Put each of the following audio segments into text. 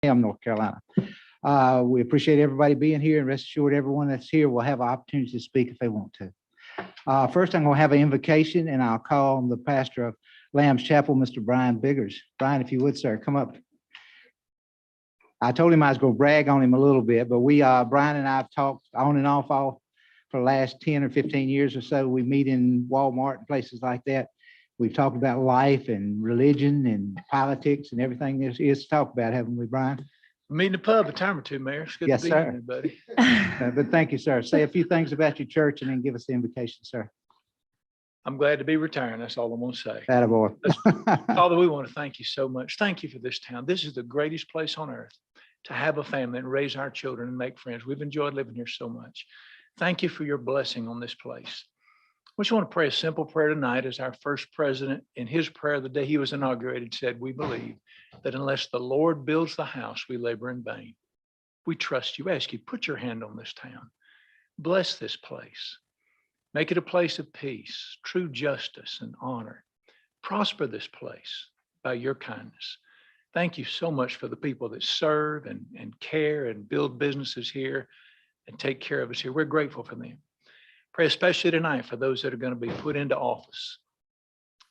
Tem, North Carolina. We appreciate everybody being here, and rest assured everyone that's here will have an opportunity to speak if they want to. First, I'm going to have an invocation, and I'll call on the pastor of Lamb's Chapel, Mr. Brian Biggers. Brian, if you would, sir, come up. I told him I was going to brag on him a little bit, but Brian and I have talked on and off for the last 10 or 15 years or so. We meet in Walmart and places like that. We've talked about life and religion and politics and everything there is to talk about, haven't we, Brian? Meet in the pub a time or two, Mayor. It's good Yes, to be sir. here, buddy. But thank you, sir. Say a few things about your church and then give us the invocation, sir. I'm glad to be retiring. That's all I'm going to say. Attaboy. Father, we want to thank you so much. Thank you for this town. This is the greatest place on earth to have a family and raise our children and make friends. We've enjoyed living here so much. Thank you for your blessing on this place. We just want to pray a simple prayer tonight, as our first president in his prayer the day he was inaugurated said, we believe that unless the Lord builds the house, we labor in vain. We trust you. Ask you, put your hand on this town. Bless this place. Make it a place of peace, true justice and honor. Prosper this place by your kindness. Thank you so much for the people that serve and care and build businesses here and take care of us here. We're grateful for them. Pray especially tonight for those that are going to be put into office.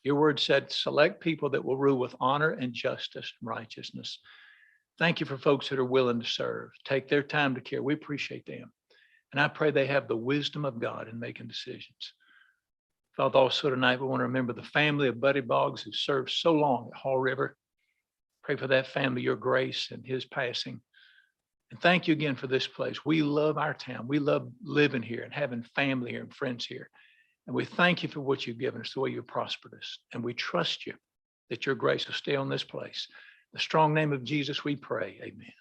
Your word said, select people that will rule with honor and justice and righteousness. Thank you for folks that are willing to serve, take their time to care. We appreciate them. And I pray they have the wisdom of God in making decisions. Father, also tonight, we want to remember the family of Buddy Boggs, who served so long at Hall River. Pray for that family, your grace and his passing. And thank you again for this place. We love our town. We love living here and having family here and friends here. And we thank you for what you've given us, the way you've prospered us. And we trust you that your grace will stay on this place. In the strong name of Jesus, we pray. Amen.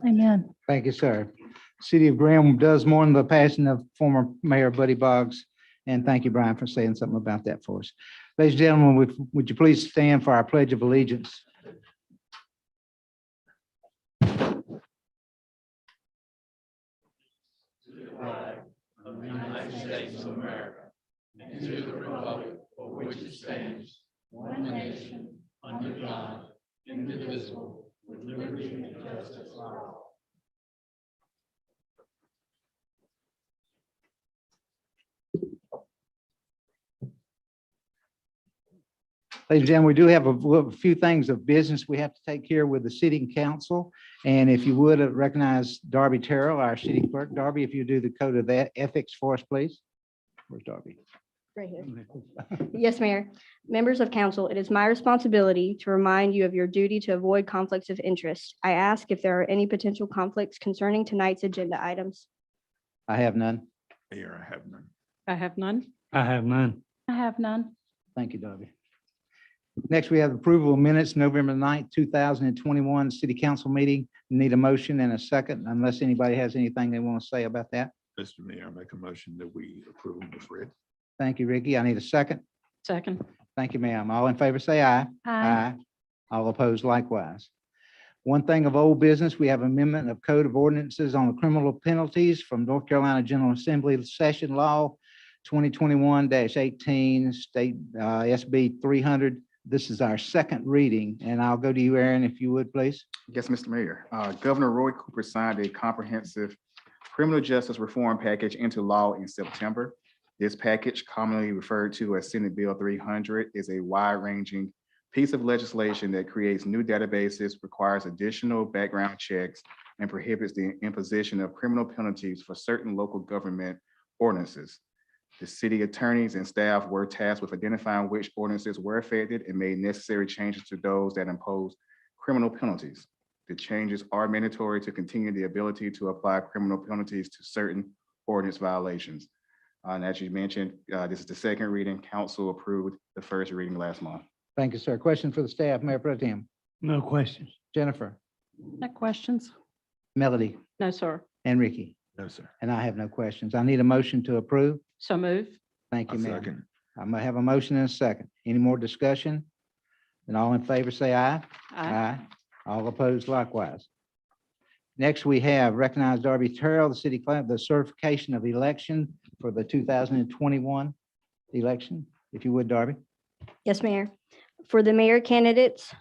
Amen. Thank you, sir. City of Graham does mourn the passing of former Mayor Buddy Boggs. And thank you, Brian, for saying something about that for us. Ladies and gentlemen, would you please stand for our Pledge of Allegiance? Of the United States of America, and to the republic for which it stands, one nation, under God, indivisible, with liberty and justice for all. Ladies and gentlemen, we do have a few things of business we have to take care with the city council. And if you would recognize Darby Terrell, our city clerk. Darby, if you do the code of that ethics for us, please. Where's Darby? Right here. Yes, Mayor. Members of council, it is my responsibility to remind you of your duty to avoid conflicts of interest. I ask if there are any potential conflicts concerning tonight's agenda items. I have none. Mayor, I have none. I have none. I have none. I have none. Thank you, Darby. Next, we have approval of minutes, November 9th, 2021 city council meeting. Need a motion and a second, unless anybody has anything they want to say about that. Mr. Mayor, I make a motion that we approve them as read. Thank you, Ricky. I need a second. Second. Thank you, ma'am. All in favor, say aye. Aye. All opposed likewise. One thing of old business, we have amendment of Code of Ordinances on the criminal penalties from North Carolina General Assembly Session Law 2021-18, State SB 300. This is our second reading, and I'll go to you, Aaron, if you would, please. Yes, Mr. Mayor. Governor Roy Cooper signed a comprehensive criminal justice reform package into law in September. This package, commonly referred to as Senate Bill 300, is a wide-ranging piece of legislation that creates new databases, requires additional background checks, and prohibits the imposition of criminal penalties for certain local government ordinances. The city attorneys and staff were tasked with identifying which ordinances were affected and made necessary changes to those that impose criminal penalties. The changes are mandatory to continue the ability to apply criminal penalties to certain ordinance violations. And as you mentioned, this is the second reading. Council approved the first reading last month. Thank you, sir. Question for the staff, Mayor Pro Tem. No questions. Jennifer, No questions? Melody, No, sir. and Ricky. No, sir. And I have no questions. I need a motion to approve. So move. Thank you, A ma'am. second. I'm gonna have a motion and a second. Any more discussion? And all in favor, say aye. Aye. All opposed likewise. Next, we have recognized Darby Terrell, the city clerk, the certification of election for the 2021 election. If you would, Darby. Yes, Mayor. For the mayor candidates,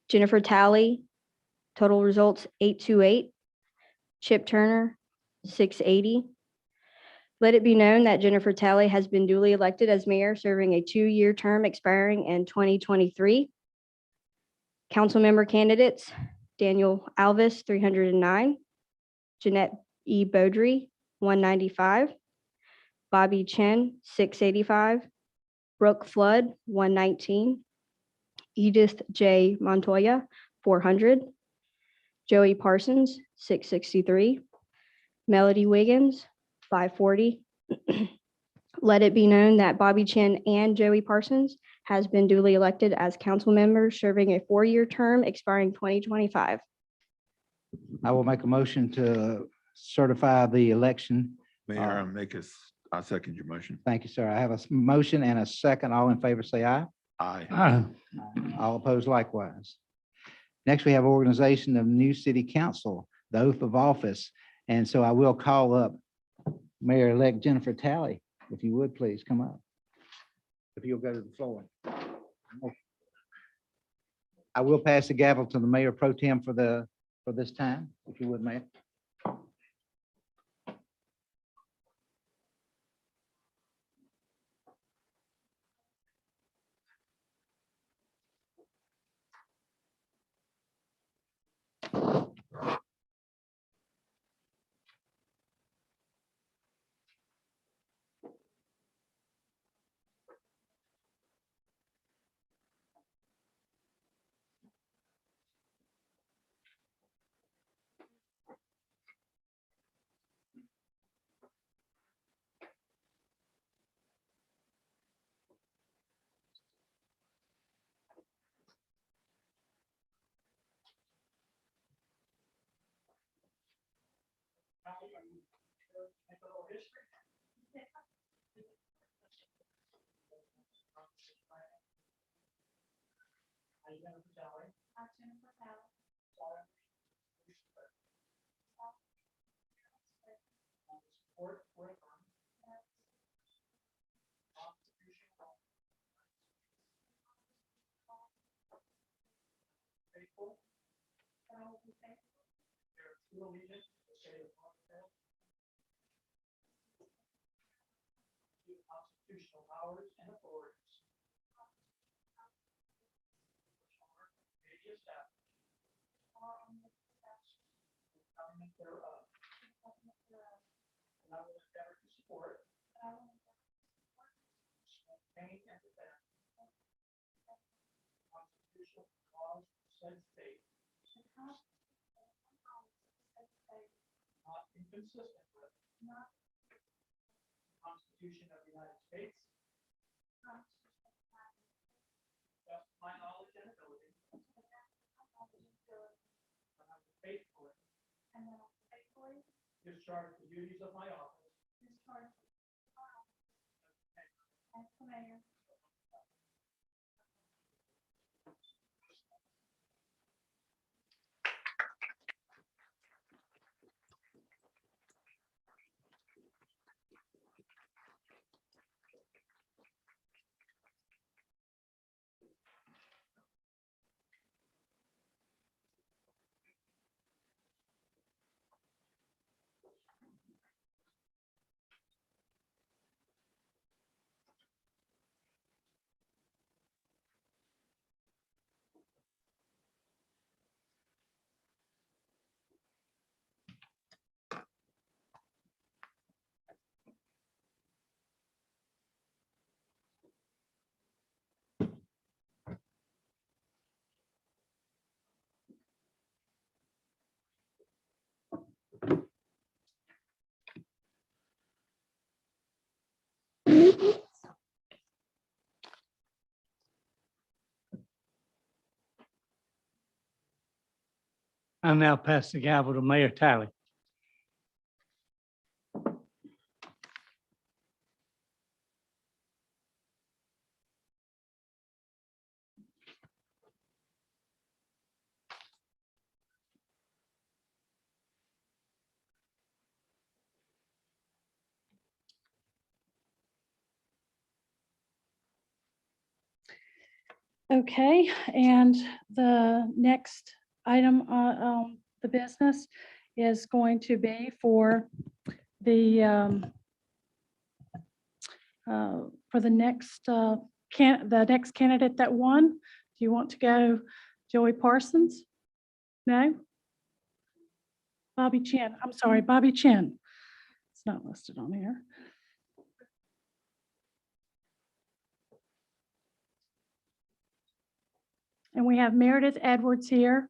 Jennifer Talley, Total results 828. Chip Turner, 680. Let it be known that Jennifer Talley has been duly elected as mayor, serving a 2-year term expiring in 2023. Council member candidates, Daniel Alvis, 309. Jeanette E. Beaudry, 195. Bobby Chen, 685. Brooke Flood, 119. Edith J. Montoya, 400. Joey Parsons, 663. Melody Wiggins, 540. Let it be known that Bobby Chen and Joey Parsons has been duly elected as council members, serving a 4-year term expiring 2025. I will make a motion to certify the election. Mayor, I second your motion. Thank you, sir. I have a motion and a second. All in favor, say aye. Aye. Aye. All opposed likewise. Next, we have organization of new city council, the oath of office. And so I will call up Mayor-elect Jennifer Talley, if you would, please come up. If you'll go to the floor. I will pass the gavel to the Mayor Pro Tem for this time, if you would, Mayor. Constitutional powers and authorities may be established. The government thereof. And I will endeavor to support. Maintain and defend. Constitutional laws of said state. Not inconsistent with. Constitution of the United States. Best of my knowledge and ability. And I will faithfully. Discharge the duties of my office. As mayor. I now pass the gavel to Mayor Talley. Okay, and the next item on the business is going to be for the next candidate that won. Do you want to go Joey Parsons? No? Bobby Chin. I'm sorry, Bobby Chin. It's not listed on here. And we have Meredith Edwards here.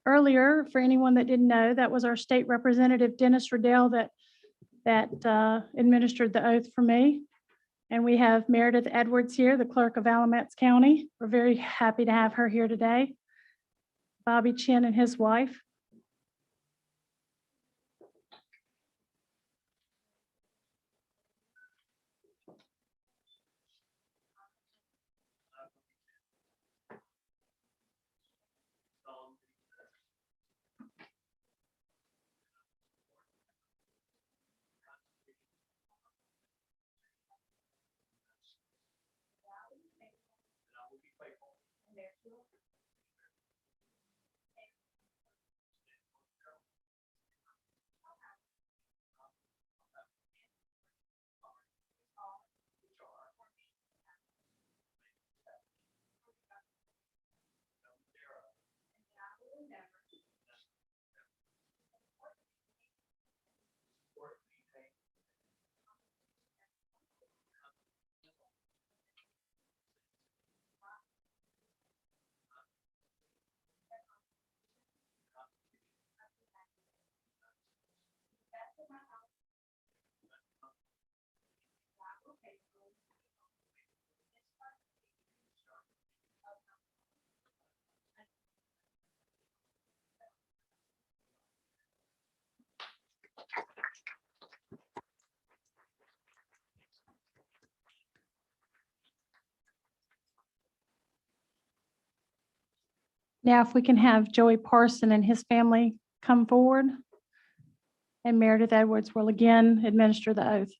Earlier, for anyone that didn't know, that was our state representative, Dennis Riddell, that administered the oath for me. And we have Meredith Edwards here, the clerk of Alamance County. We're very happy to have her here today. Bobby Chin and his wife. Now, if we can have Joey Parson and his family come forward, and Meredith Edwards will again administer the oath.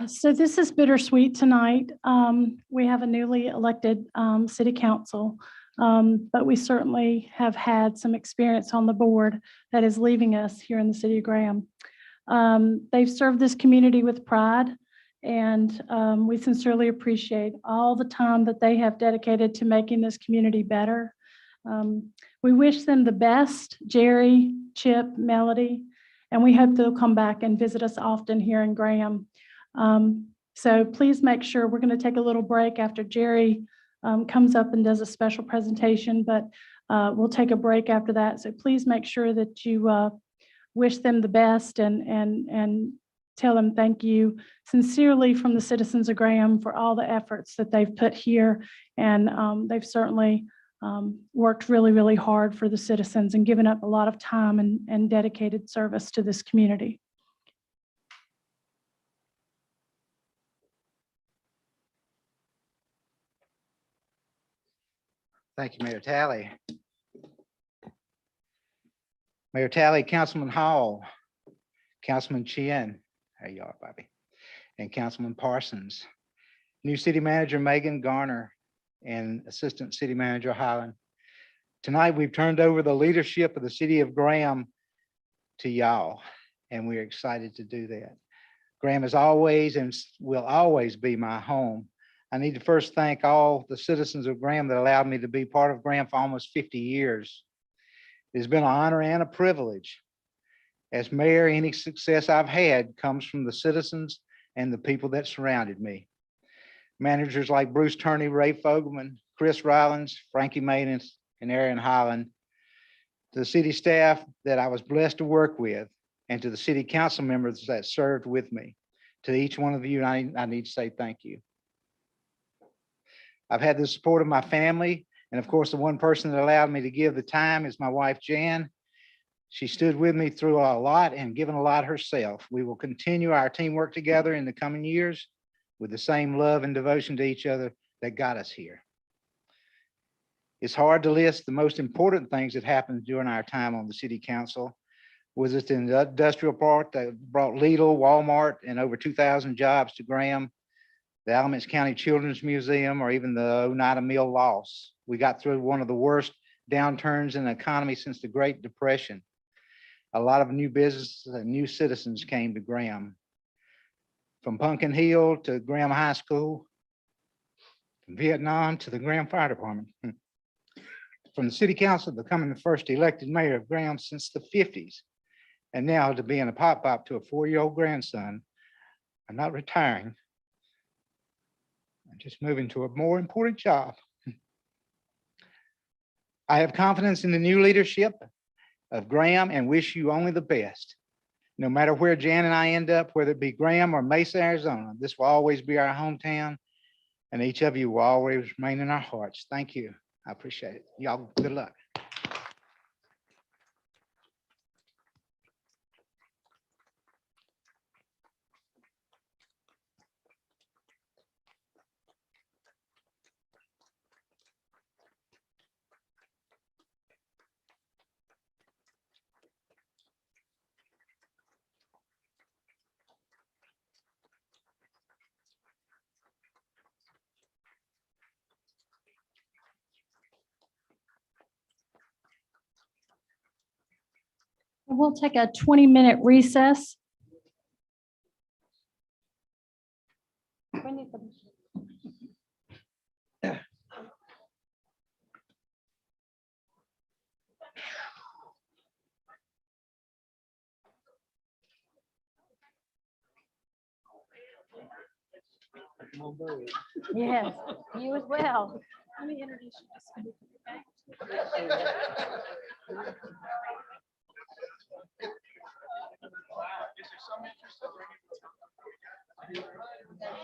So this is bittersweet tonight. We have a newly elected city council, but we certainly have had some experience on the board that is leaving us here in the city of Graham. They've served this community with pride And we sincerely appreciate all the time that they have dedicated to making this community better. We wish them the best, Jerry, Chip, Melody, and we hope they'll come back and visit us often here in Graham. So please make sure, we're going to take a little break after Jerry comes up and does a special presentation, but we'll take a break after that. So please make sure that you wish them the best and tell them thank you sincerely from the citizens of Graham for all the efforts that they've put here. And they've certainly worked really, really hard for the citizens and given up a lot of time and dedicated service to this community. Thank you, Mayor Talley. Mayor Talley, Councilman Hall, Councilman Chien, there you are, Bobby, and Councilman Parsons, new city manager Megan Garner, and Assistant City Manager Highland. Tonight, we've turned over the leadership of the city of Graham to y'all, and we're excited to do that. Graham is always and will always be my home. I need to first thank all the citizens of Graham that allowed me to be part of Graham for almost 50 years. It's been an honor and a privilege. As mayor, any success I've had comes from the citizens and the people that surrounded me. Managers like Bruce Turney, Ray Fogelman, Chris Rylands, Frankie Maidens, and Aaron Highland, to the city staff that I was blessed to work with, and to the city council members that served with me. To each one of you, I need to say thank you. I've had the support of my family, and of course, the one person that allowed me to give the time is my wife, Jan. She stood with me through a lot and given a lot herself. We will continue our teamwork together in the coming years with the same love and devotion to each other that got us here. It's hard to list the most important things that happened during our time on the city council. Was it in the industrial park that brought Lidl, Walmart, and over 2,000 jobs to Graham, the Alamance County Children's Museum, or even the Oneida Mill loss? We got through one of the worst downturns in the economy since the Great Depression. A lot of new businesses and new citizens came to Graham. From Pumpkin Hill to Graham High School, from Vietnam to the Graham Fire Department. From the city council becoming the first elected mayor of Graham since the 50s, and now to being a pop to a 4-year-old grandson. I'm not retiring. I'm just moving to a more important job. I have confidence in the new leadership of Graham and wish you only the best. No matter where Jan and I end up, whether it be Graham or Mesa, Arizona, this will always be our hometown, and each of you will always remain in our hearts. Thank you. I appreciate it. Y'all, good luck. We'll take a 20-minute recess. Yes, you as well. Let me introduce you.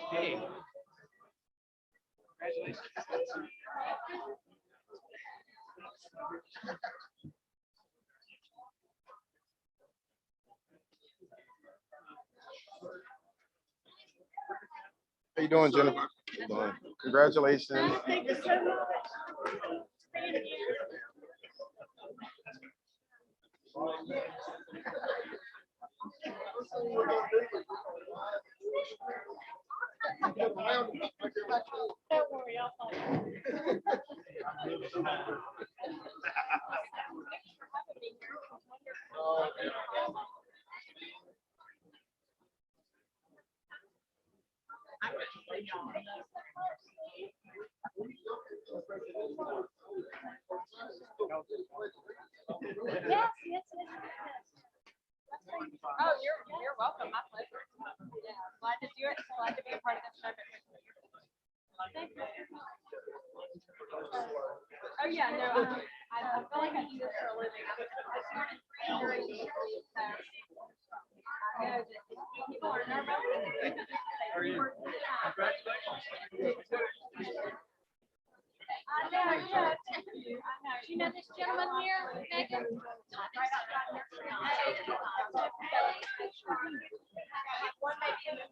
Hey. How you doing, Jennifer? Congratulations. Thank you so much. Don't worry, I'll find it. Oh, you're welcome. My pleasure. Yeah, glad to do it. Glad to be a part of this moment. Thank you. Oh, yeah, no, I feel like I do this for a living. I started very easily, so I know that people are nervous. They work for the time. I know, yeah, thank you. I know. You know this gentleman here, Megan? Right outside here. One may be in the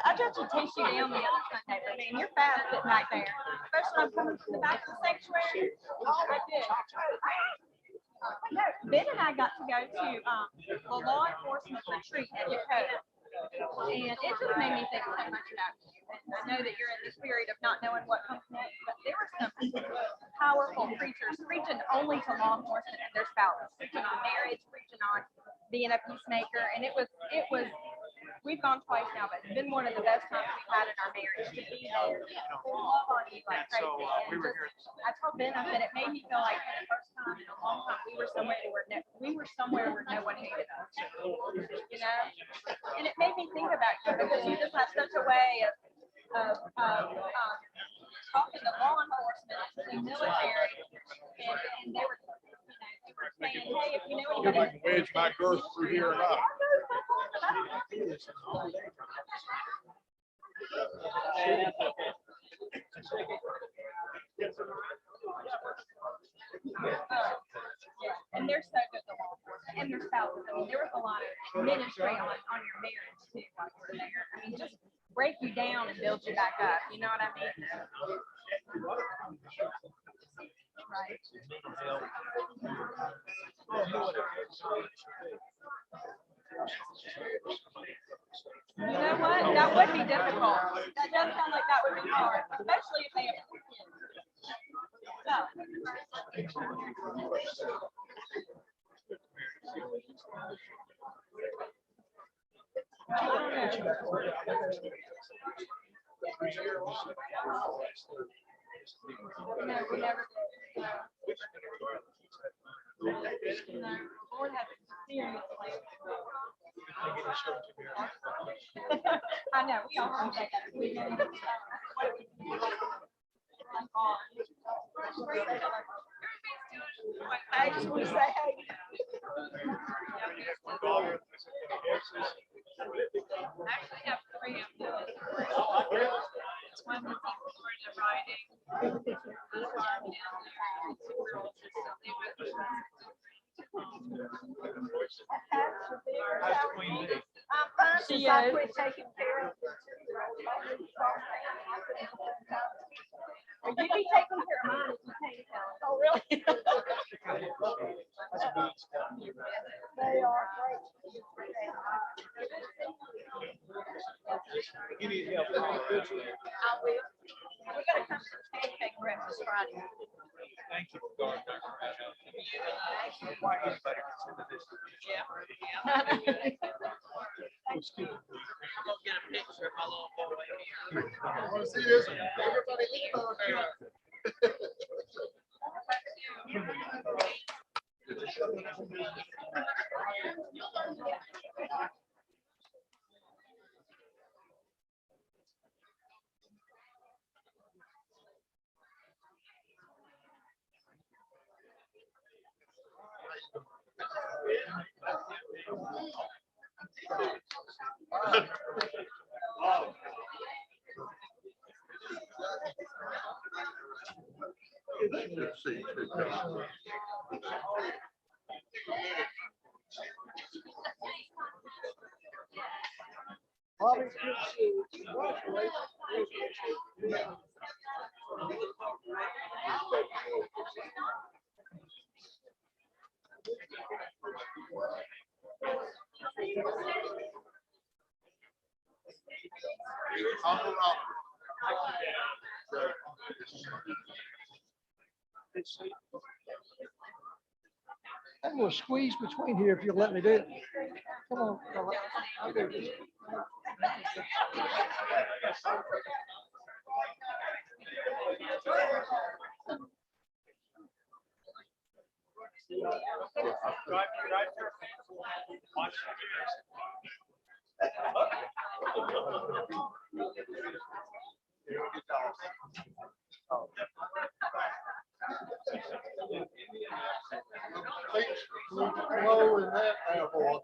I tried to chase you down the other Sunday, but man, you're fast at night there. Especially when I'm coming from the back of the sanctuary. I did. Ben and I got to go to the law enforcement retreat at Dakota. And it just made me think so much about you. And I know that you're in this period of not knowing what comes next, but there were some powerful preachers preaching only to law enforcement and their spouses, preaching on marriage, preaching on being a peacemaker. And it was, we've gone twice now, but it's been one of the best times we've had in our marriage to be there. They love on you like crazy. And just, I told Ben, I said, it made me feel like for the first time in a long time, we were somewhere where no one hated us, you know? And it made me think about you because you just have such a way of talking to law enforcement, to military, and they were, saying, hey, if you know anybody. Wedge my girth through here or not. And they're so good to law enforcement and their spouses. I mean, there was a lot of ministry on your marriage too while you were there. I mean, just break you down and build you back up. You know what I mean? Right. You know what? That would be difficult. That does sound like that would be hard, especially if they have kids. No, we never did. No, Lord has a serious plan. I know, we all have that. I just want to say, hey. I actually have 3 of those. One was in writing. I'm fine since I quit taking care of it. Or you'd be taking care of mine if you take care of it. Oh, really? They are great. You need help. I will. We gotta come to pancake breakfast Friday. Thank you. I'm gonna get a picture of my little boy here. I want to see this. Everybody eat on there. I'm gonna squeeze between here if you'll let me do it. Come on. Come on. I'll do this. Low in that airport.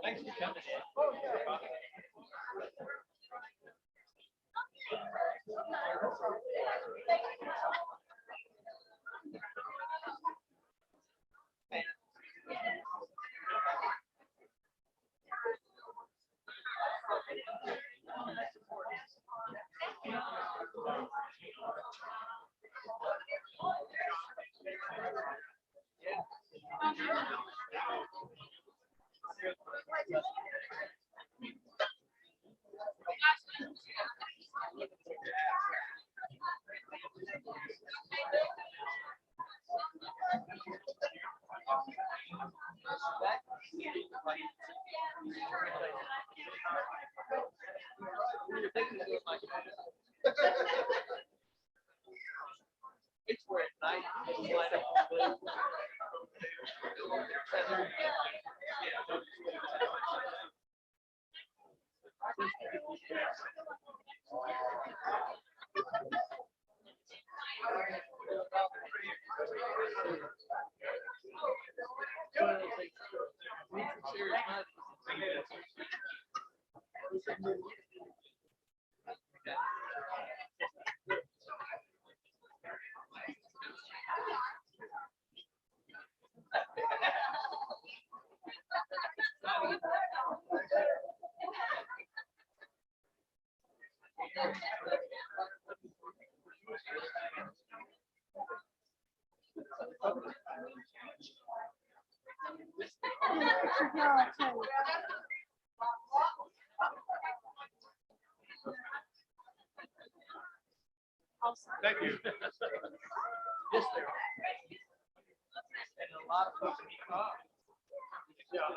Thanks for coming in. It's where at night you light up the blue. Thank you. Yes, there are. And a lot of folks. I'll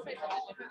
say something.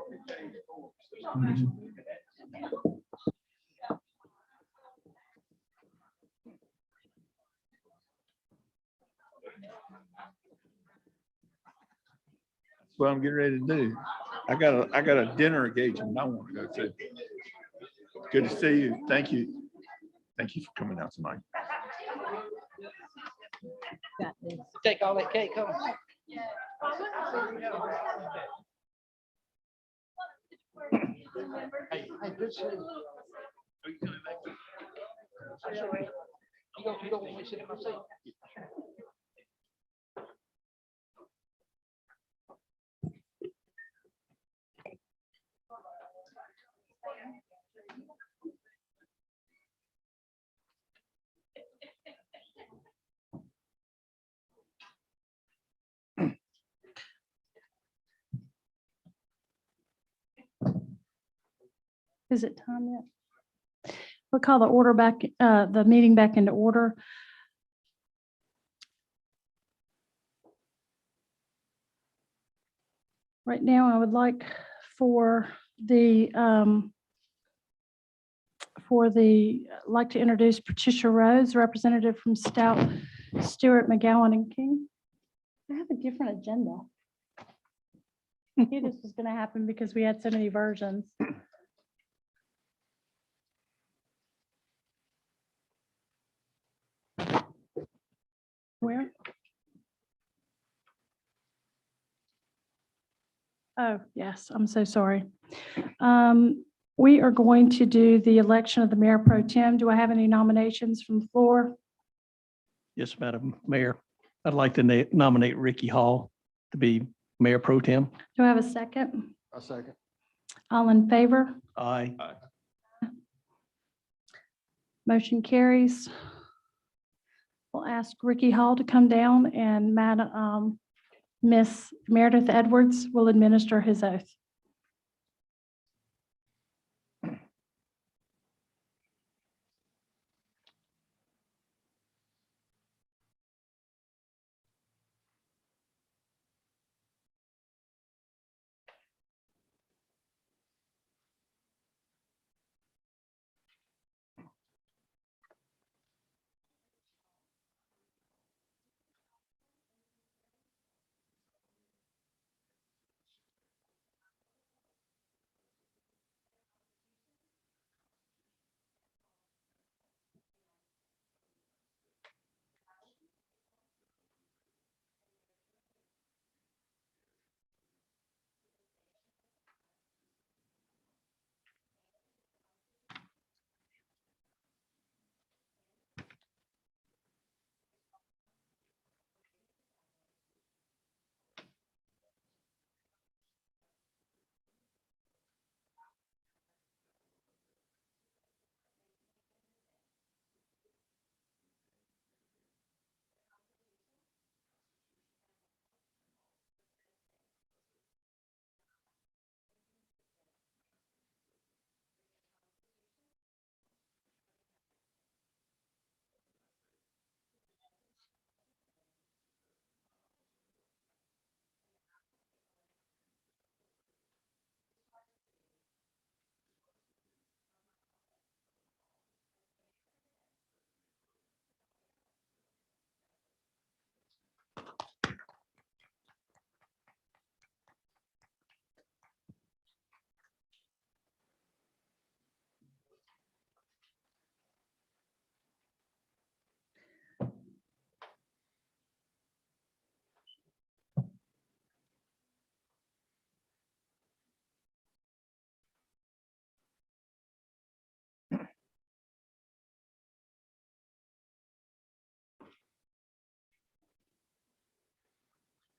That's what I'm getting ready to do. I got a dinner engagement I want to go to. Good to see you. Thank you. Thank you for coming out tonight. Take all that cake home. Hey, good to see you. You don't want me to sit in my seat? Is it time yet? We'll call the meeting back into order. Right now, I would like like to introduce Patricia Rose, representative from Stout, Stewart, McGowan, and King. I have a different agenda. I knew this was going to happen because we had so many versions. Where? Oh, yes, I'm so sorry. We are going to do the election of the Mayor Pro Tem. Do I have any nominations from the floor? Yes, Madam Mayor. I'd like to nominate Ricky Hall to be Mayor Pro Tem. Do I have a second? A second. All in favor? Aye. Motion carries. We'll ask Ricky Hall to come down and Miss Meredith Edwards will administer his oath.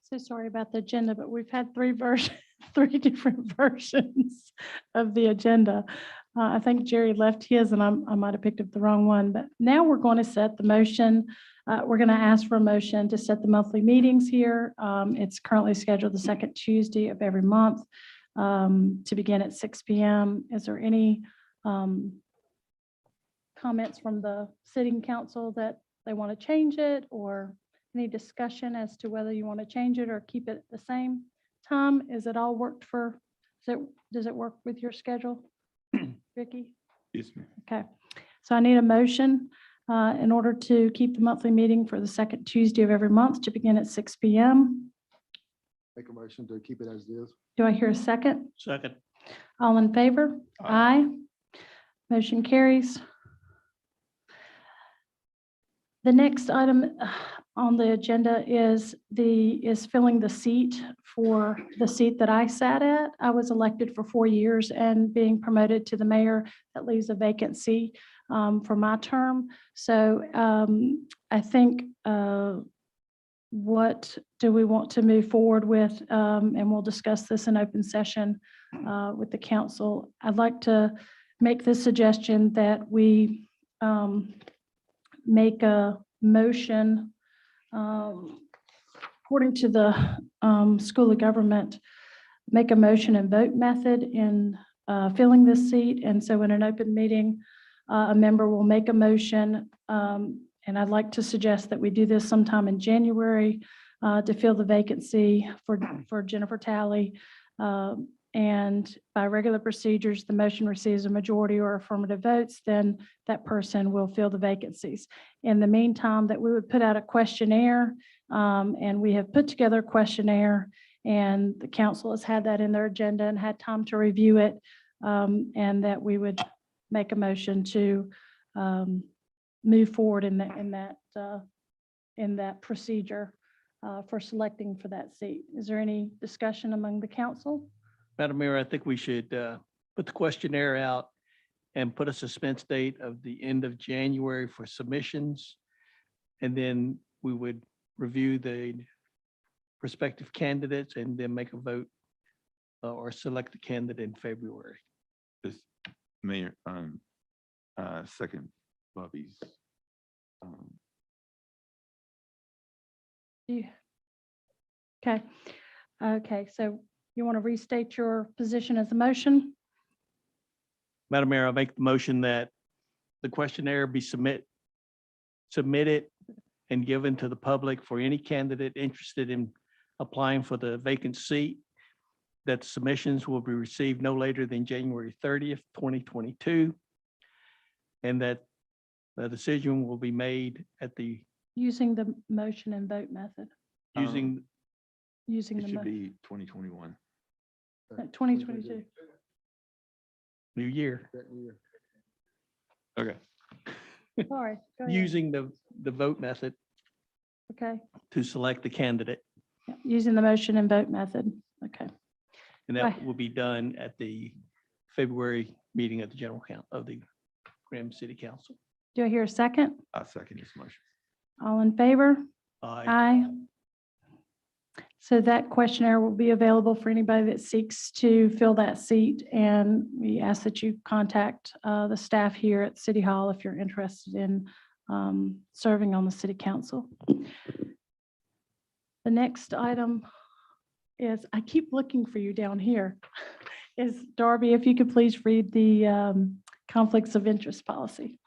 So sorry about the agenda, but we've had three different versions of the agenda. I think Jerry left his and I might have picked up the wrong one, but now we're going to set the motion. We're going to ask for a motion to set the monthly meetings here. It's currently scheduled the second Tuesday of every month to begin at 6 p.m. Is there any comments from the sitting council that they want to change it, or any discussion as to whether you want to change it or keep it at the same time? Is it all worked for Does it work with your schedule, Vicky? Yes, ma'am. Okay, so I need a motion in order to keep the monthly meeting for the second Tuesday of every month to begin at 6 p.m. Make a motion to keep it as is. Do I hear a second? Second. All in favor? Aye. Motion carries. The next item on the agenda is filling the seat for the seat that I sat at. I was elected for 4 years, and being promoted to the mayor, that leaves a vacancy for my term. So I think what do we want to move forward with? And we'll discuss this in open session with the council. I'd like to make the suggestion that we make a motion according to the School of Government, make a motion and vote method in filling this seat. And so in an open meeting, a member will make a motion. And I'd like to suggest that we do this sometime in January to fill the vacancy for Jennifer Talley. And by regular procedures, the motion receives a majority or affirmative votes, then that person will fill the vacancies. In the meantime, that we would put out a questionnaire, and we have put together a questionnaire, and the council has had that in their agenda and had time to review it, and that we would make a motion to move forward in that procedure for selecting for that seat. Is there any discussion among the council? Madam Mayor, I think we should put the questionnaire out and put a suspense date of the end of January for submissions. And then we would review the prospective candidates and then make a vote or select the candidate in February. This Mayor, second Bobby's. Okay. Okay, so you want to restate your position as a motion? Madam Mayor, I make the motion that the questionnaire be submitted and given to the public for any candidate interested in applying for the vacant seat, that submissions will be received no later than January 30th, 2022, and that the decision will be made at the Using the motion and vote method, using using It the should be 2021. 2022. new year, Okay. Sorry. go ahead. using the vote method Okay, to select the candidate. yeah, using the motion and vote method. Okay, And Right. that will be done at the February meeting of the general count of the Graham City Council. do I hear a second? I second this motion. All in favor? Aye. Aye. So that questionnaire will be available for anybody that seeks to fill that seat. And we ask that you contact the staff here at City Hall if you're interested in serving on the city council. The next item is, I keep looking for you down here, is Darby, if you could please read the conflicts of interest policy.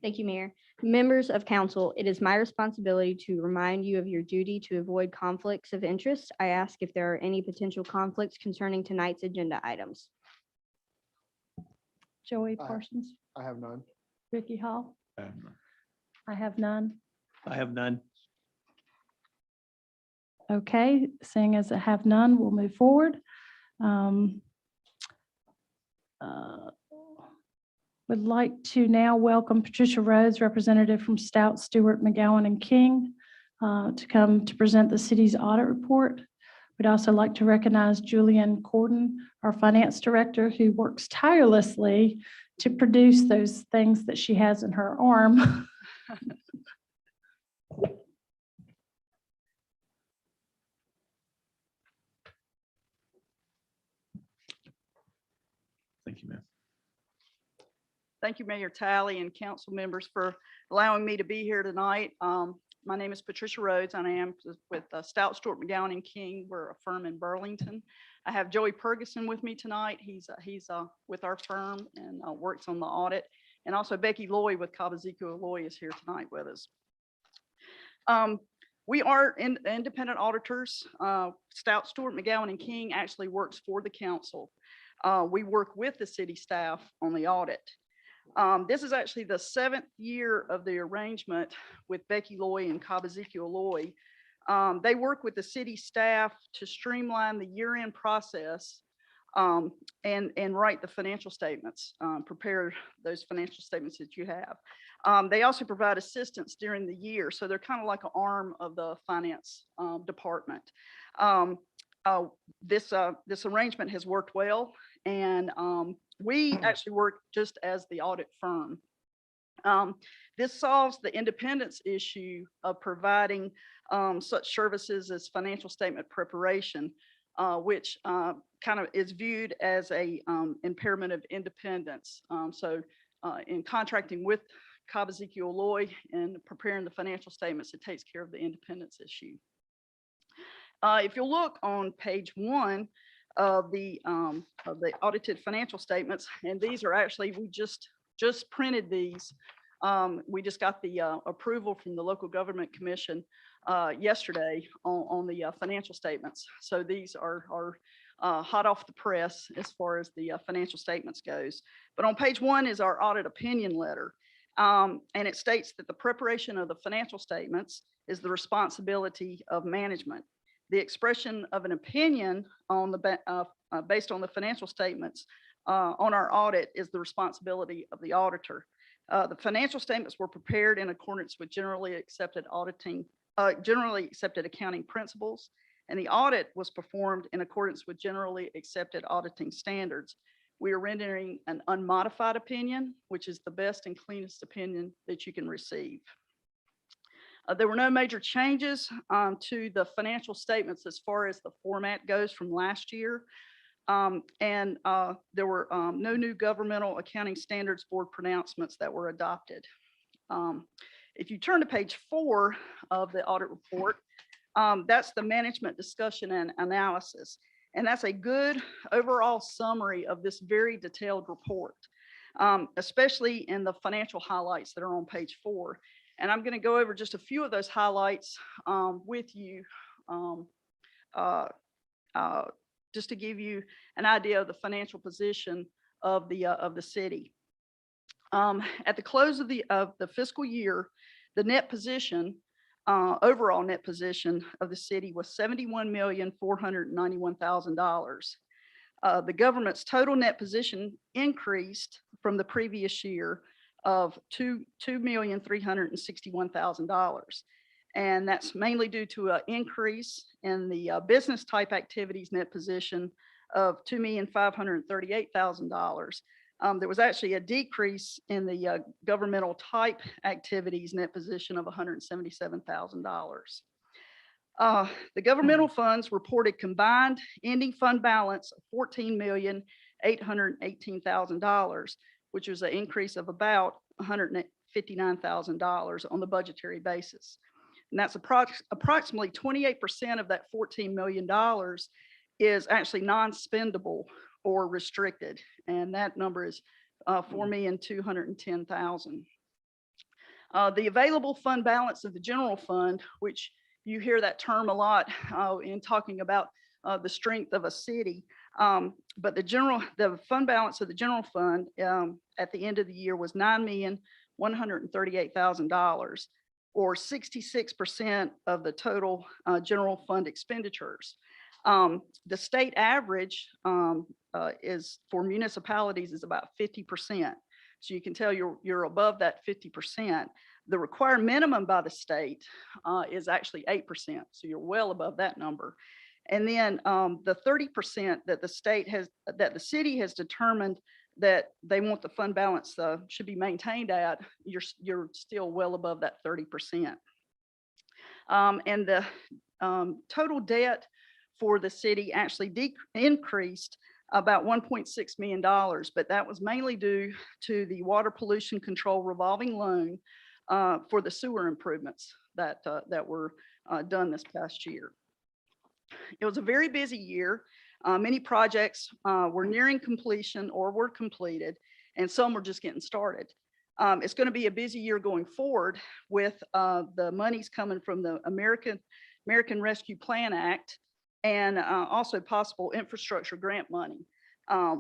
Thank you, Mayor. Members of council, it is my responsibility to remind you of your duty to avoid conflicts of interest. I ask if there are any potential conflicts concerning tonight's agenda items. Joey Parsons, I have none. Vicky Hall, I have none. I have none. I have none. Okay, seeing as I have none, we'll move forward. Would like to now welcome Patricia Rhodes, representative from Stout, Stewart, McGowan, and King, to come to present the city's audit report. We'd also like to recognize Julian Corden, our finance director, who works tirelessly to produce those things that she has in her arm. Thank you, ma'am. Thank you, Mayor Talley and council members, for allowing me to be here tonight. My name is Patricia Rhodes, and I am with Stout, Stewart, McGowan, and King. We're a firm in Burlington. I have Joey Ferguson with me tonight. He's with our firm and works on the audit. And also Becky Loy with Kabaziku Loy is here tonight with us. We are independent auditors. Stout, Stewart, McGowan, and King actually works for the council. We work with the city staff on the audit. This is actually the 7th year of the arrangement with Becky Loy and Ezekiel Loy. They work with the city staff to streamline the year-end process and write the financial statements, prepare those financial statements that you have. They also provide assistance during the year, so they're kind of like an arm of the finance department. This arrangement has worked well, and we actually work just as the audit firm. This solves the independence issue of providing such services as financial statement preparation, which kind of is viewed as a impairment of independence. In contracting with Ezekiel Loy and preparing the financial statements, it takes care of the independence issue. If you look on page 1 of the audited financial statements, and these are actually, we just printed these. We just got the approval from the Local Government Commission yesterday on the financial statements. So these are hot off the press as far as the financial statements goes. But on page 1 is our audit opinion letter. And it states that the preparation of the financial statements is the responsibility of management. The expression of an opinion on based on the financial statements on our audit is the responsibility of the auditor. The financial statements were prepared in accordance with generally accepted accounting principles, and the audit was performed in accordance with generally accepted auditing standards. We are rendering an unmodified opinion, which is the best and cleanest opinion that you can receive. There were no major changes to the financial statements as far as the format goes from last year. There were no new governmental accounting standards board pronouncements that were adopted. If you turn to page 4 of the audit report, that's the management discussion and analysis. And that's a good overall summary of this very detailed report, especially in the financial highlights that are on page 4. And I'm going to go over just a few of those highlights with you, just to give you an idea of the financial position of the city. At the close of the fiscal year, the net position, overall net position of the city was $71,491,000. The government's total net position increased from the previous year of $2,361,000. And that's mainly due to an increase in the business type activities net position of $2,538,000. There was actually a decrease in the governmental type activities net position of $177,000. The governmental funds reported combined ending fund balance of $14,818,000, which was an increase of about $159,000 on the budgetary basis. And that's approximately 28% of that $14 million is actually non-spendable or restricted. And that number is $4,210,000. The available fund balance of the general fund, which you hear that term a lot in talking about the strength of a city. But the fund balance of the general fund at the end of the year was $9,138,000, or 66% of the total general fund expenditures. The state average is for municipalities is about 50%. So you can tell you're above that 50%. The required minimum by the state is actually 8%. So you're well above that number. And then the 30% that the city has determined that they want the fund balance should be maintained at, you're still well above that 30%. And the total debt for the city actually increased about $1.6 million, but that was mainly due to the water pollution control revolving loan for the sewer improvements that were done this past year. It was a very busy year. Many projects were nearing completion or were completed, and some were just getting started. It's going to be a busy year going forward with the monies coming from the American Rescue Plan Act and also possible infrastructure grant money,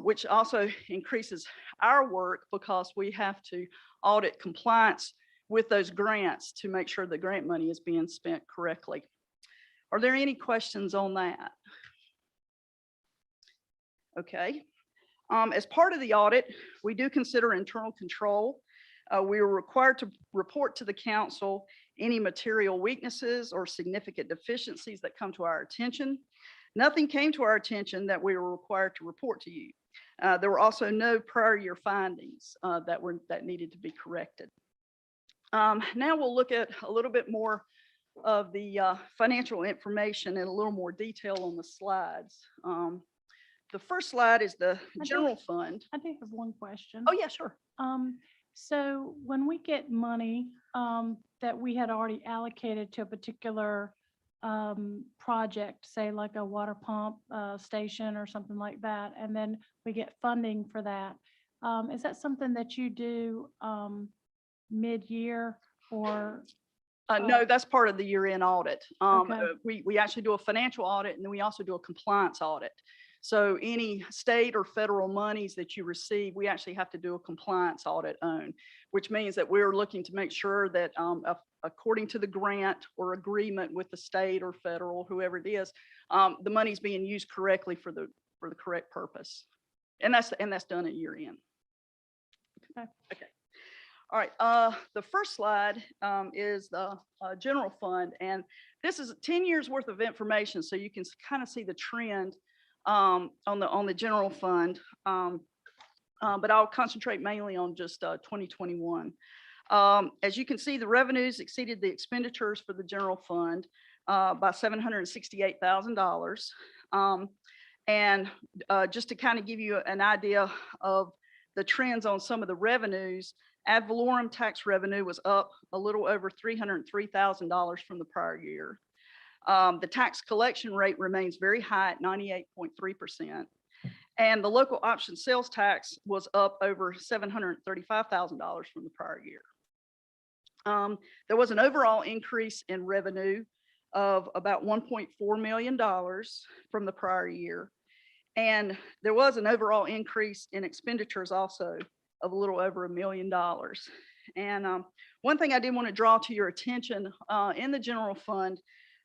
which also increases our work because we have to audit compliance with those grants to make sure the grant money is being spent correctly. Are there any questions on that? Okay. As part of the audit, we do consider internal control. We are required to report to the council any material weaknesses or significant deficiencies that come to our attention. Nothing came to our attention that we were required to report to you. There were also no prior year findings that needed to be corrected. Now we'll look at a little bit more of the financial information in a little more detail on the slides. The first slide is the general fund. I do have one question. Oh, yeah, sure. So when we get money that we had already allocated to a particular project, say like a water pump station or something like that, and then we get funding for that, is that something that you do mid-year or? No, that's part of the year-end audit. Okay. We actually do a financial audit, and then we also do a compliance audit. So any state or federal monies that you receive, we actually have to do a compliance audit on, which means that we're looking to make sure that according to the grant or agreement with the state or federal, whoever it is, the money's being used correctly for the correct purpose. And that's done at year-end. Okay. All right, the first slide is the general fund, and this is 10 years worth of information, so you can kind of see the trend on the general fund, but I'll concentrate mainly on just 2021. As you can see, the revenues exceeded the expenditures for the general fund by $768,000. And just to kind of give you an idea of the trends on some of the revenues, ad valorem tax revenue was up a little over $303,000 from the prior year. The tax collection rate remains very high at 98.3%. And the local option sales tax was up over $735,000 from the prior year. There was an overall increase in revenue of about $1.4 million from the prior year. And there was an overall increase in expenditures also of a little over $1 million. And one thing I did want to draw to your attention in the general fund,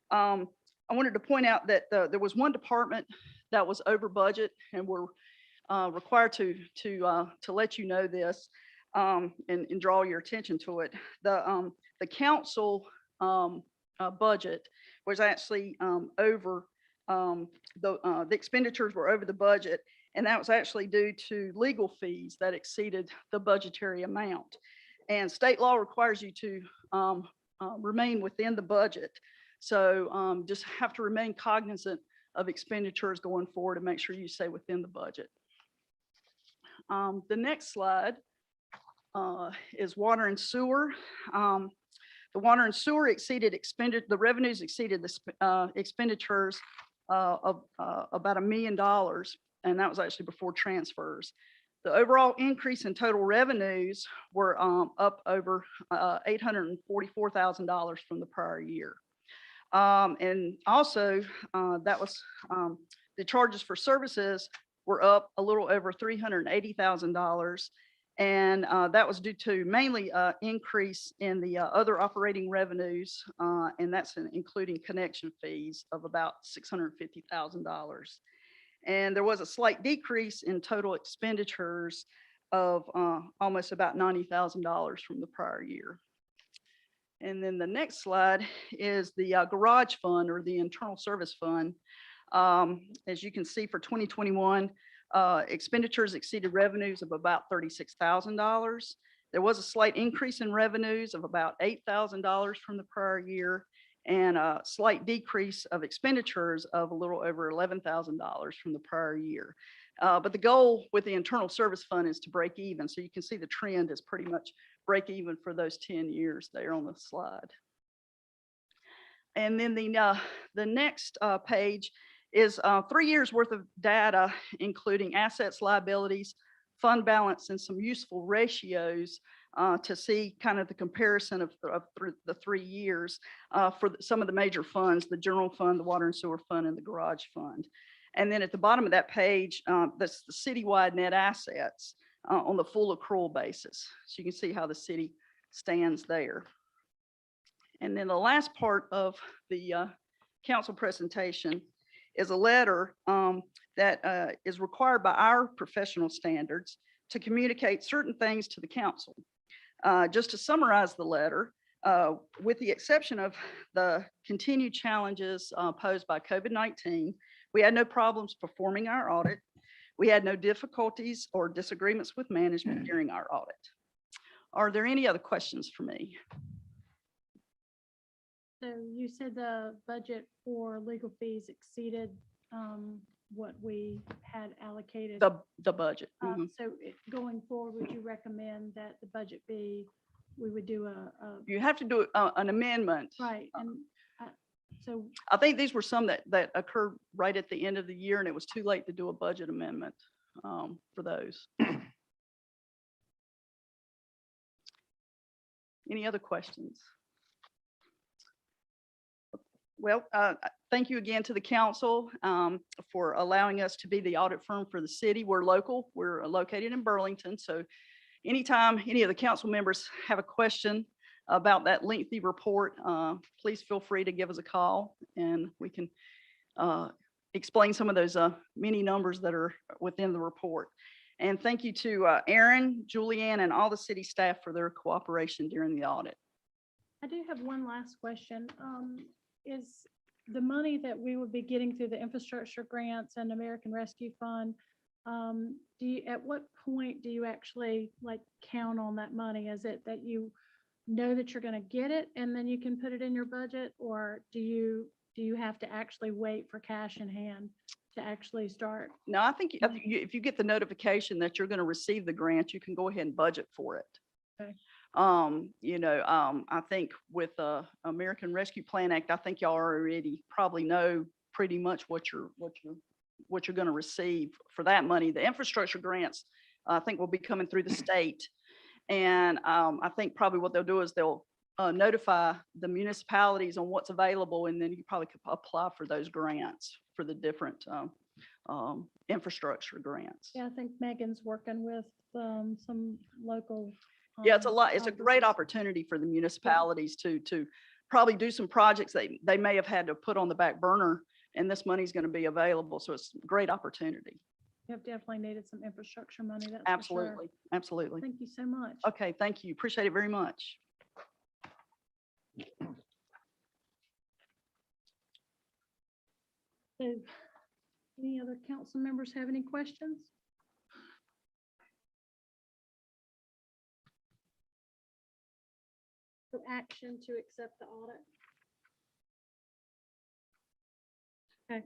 I wanted to point out that there was one department that was over budget, and we're required to let you know this and draw your attention to it. The council budget was actually over, the expenditures were over the budget, and that was actually due to legal fees that exceeded the budgetary amount. And state law requires you to remain within the budget. So just have to remain cognizant of expenditures going forward and make sure you stay within the budget. The next slide is water and sewer. The water and sewer exceeded the revenues exceeded the expenditures of about $1 million, and that was actually before transfers. The overall increase in total revenues were up over $844,000 from the prior year. And also that was the charges for services were up a little over $380,000. And that was due to mainly increase in the other operating revenues, and that's including connection fees of about $650,000. And there was a slight decrease in total expenditures of almost about $90,000 from the prior year. And then the next slide is the garage fund, or the internal service fund. As you can see, for 2021, expenditures exceeded revenues of about $36,000. There was a slight increase in revenues of about $8,000 from the prior year, and a slight decrease of expenditures of a little over $11,000 from the prior year. But the goal with the internal service fund is to break even. So you can see the trend is pretty much break even for those 10 years there on the slide. And then the next page is 3 years worth of data, including assets, liabilities, fund balance, and some useful ratios to see kind of the comparison of the 3 years for some of the major funds, the general fund, the water and sewer fund, and the garage fund. And then at the bottom of that page, that's the citywide net assets on the full accrual basis. So you can see how the city stands there. And then the last part of the council presentation is a letter that is required by our professional standards to communicate certain things to the council. Just to summarize the letter, with the exception of the continued challenges posed by COVID-19, we had no problems performing our audit. We had no difficulties or disagreements with management during our audit. Are there any other questions for me? So you said the budget for legal fees exceeded what we had allocated. The budget. So going forward, would you recommend that the budget be, we would do a You have to do an amendment. right, and so, I think these were some that occurred right at the end of the year, and it was too late to do a budget amendment for those. Any other questions? Well, thank you again to the council for allowing us to be the audit firm for the city. We're local. We're located in Burlington. So anytime any of the council members have a question about that lengthy report, please feel free to give us a call and we can explain some of those many numbers that are within the report. And thank you to Aaron, Julianne, and all the city staff for their cooperation during the audit. I do have one last question. Is the money that we would be getting through the infrastructure grants and American Rescue Fund, at what point do you actually like count on that money? Is it that you know that you're going to get it and then you can put it in your budget, or do you have to actually wait for cash in hand to actually start? No, I think if you get the notification that you're going to receive the grant, you can go ahead and budget for it. Okay. I think with the American Rescue Plan Act, I think y'all already probably know pretty much what you're going to receive for that money. The infrastructure grants, I think, will be coming through the state. And I think probably what they'll do is they'll notify the municipalities on what's available, and then you probably could apply for those grants for the different infrastructure grants. Yeah, I think Megan's working with some local. Yeah, it's a lot. It's a great offices. opportunity for the municipalities to probably do some projects they may have had to put on the back burner, and this money is going to be available. So it's a great opportunity. You have definitely needed some infrastructure money. That's for sure. Absolutely. Absolutely. Thank you so much. Okay, thank you. Appreciate it very much. So, any other council members have any questions? So action to accept the audit. Okay.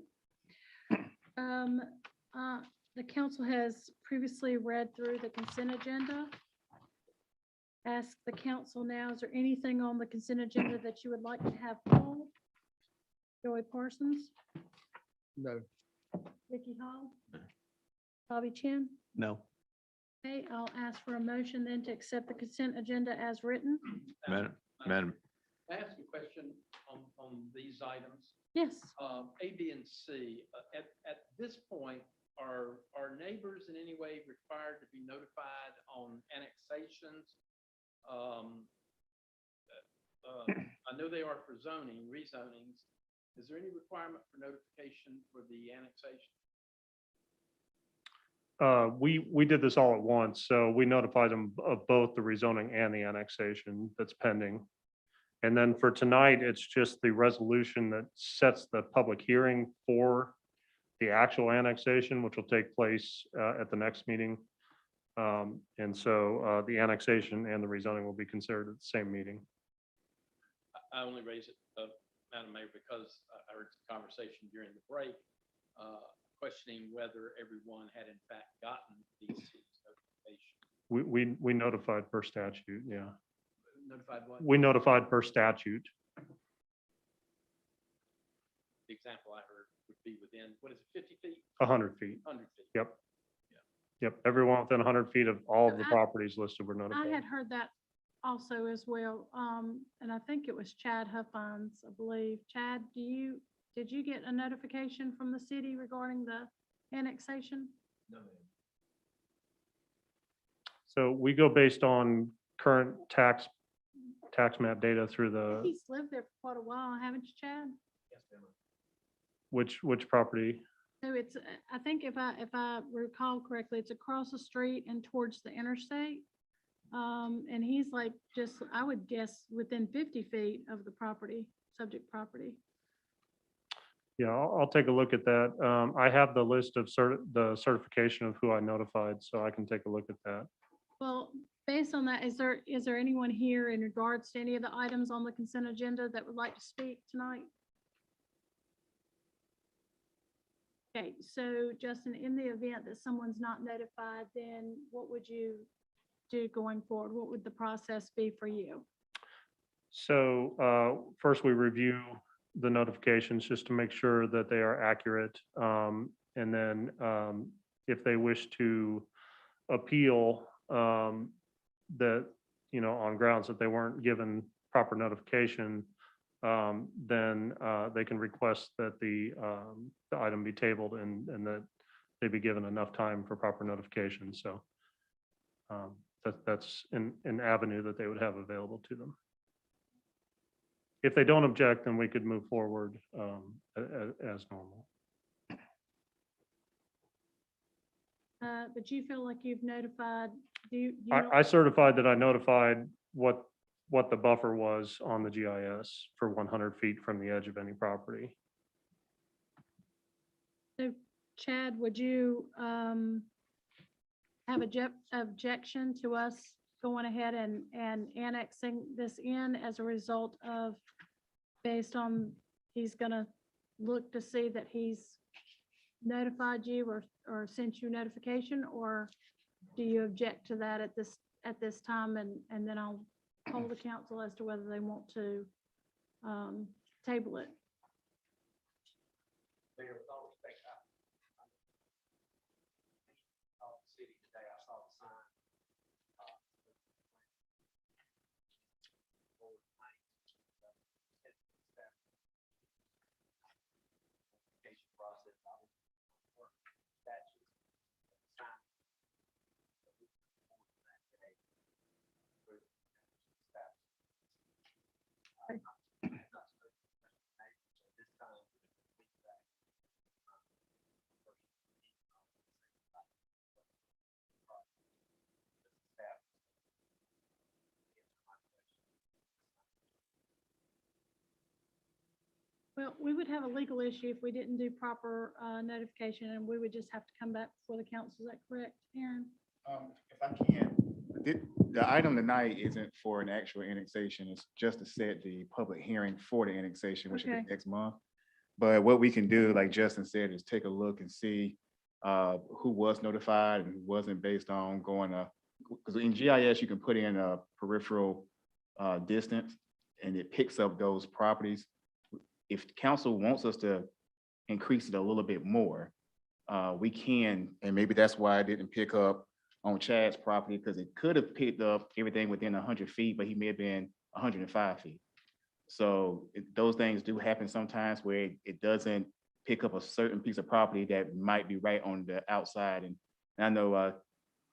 The council has previously read through the consent agenda. Ask the council now, is there anything on the consent agenda that you would like to have pulled? Joey Parsons, No. Vicky Hall, Bobby Chin. No. Okay, I'll ask for a motion then to accept the consent agenda as written. Madam, May I ask a question on these items? Yes. A, B, and C, at this point, are neighbors in any way required to be notified on annexations? I know they are for zoning, rezonings. Is there any requirement for notification for the annexation? We did this all at once, so we notified them of both the rezoning and the annexation that's pending. And then for tonight, it's just the resolution that sets the public hearing for the actual annexation, which will take place at the next meeting. And so the annexation and the rezoning will be considered at the same meeting. I only raise it, Madam Mayor, because I heard some conversation during the break questioning whether everyone had in fact gotten these notifications. We notified per statute, yeah. Notified what? We notified per statute. The example I heard would be within, what is it, 50 feet? 100 feet. 100 feet. Yep. Yep, everyone within 100 feet of all of the I- properties listed were I notified. had heard that also as well. And I think it was Chad Huffines, I believe. Chad, did you get a notification from the city regarding the annexation? So we go based on current tax map data through the, He's lived there for quite a while, haven't you, Chad? which property? So it's, I think if I recall correctly, it's across the street and towards the interstate. And he's like, just, I would guess within 50 feet of the property, subject property. Yeah, I'll take a look at that. I have the list of the certification of who I notified, so I can take a look at that. Well, based on that, is there anyone here in regards to any of the items on the consent agenda that would like to speak tonight? Okay, so Justin, in the event that someone's not notified, then what would you do going forward? What would the process be for you? So first we review the notifications just to make sure that they are accurate. And then if they wish to appeal that, on grounds that they weren't given proper notification, then they can request that the item be tabled and that they be given enough time for proper notification. So that's an avenue that they would have available to them. If they don't object, then we could move forward as normal. But you feel like you've notified, I certified that I notified what the buffer was on the GIS for 100 feet from the edge of any property. So Chad, would you have objection to us going ahead and annexing this in as a result of, based on, he's gonna look to see that he's notified you or sent you notification, or do you object to that at this time? And then I'll poll the council as to whether they want to table it. Mayor, with all respect, I called the city today, I saw the sign. Process, I was statutes, sign. Well, we would have a legal issue if we didn't do proper notification, and we would just have to come back before the council. Is that correct, Aaron? If I can, the item tonight isn't for an actual annexation. It's just to set the public hearing for the annexation, which will Okay. be next month. But what we can do, like Justin said, is take a look and see who was notified and who wasn't, based on going because in GIS, you can put in a peripheral distance and it picks up those properties. If council wants us to increase it a little bit more, we can, and maybe that's why I didn't pick up on Chad's property, because it could have picked up everything within 100 feet, but he may have been 105 feet. So those things do happen sometimes where it doesn't pick up a certain piece of property that might be right on the outside. And I know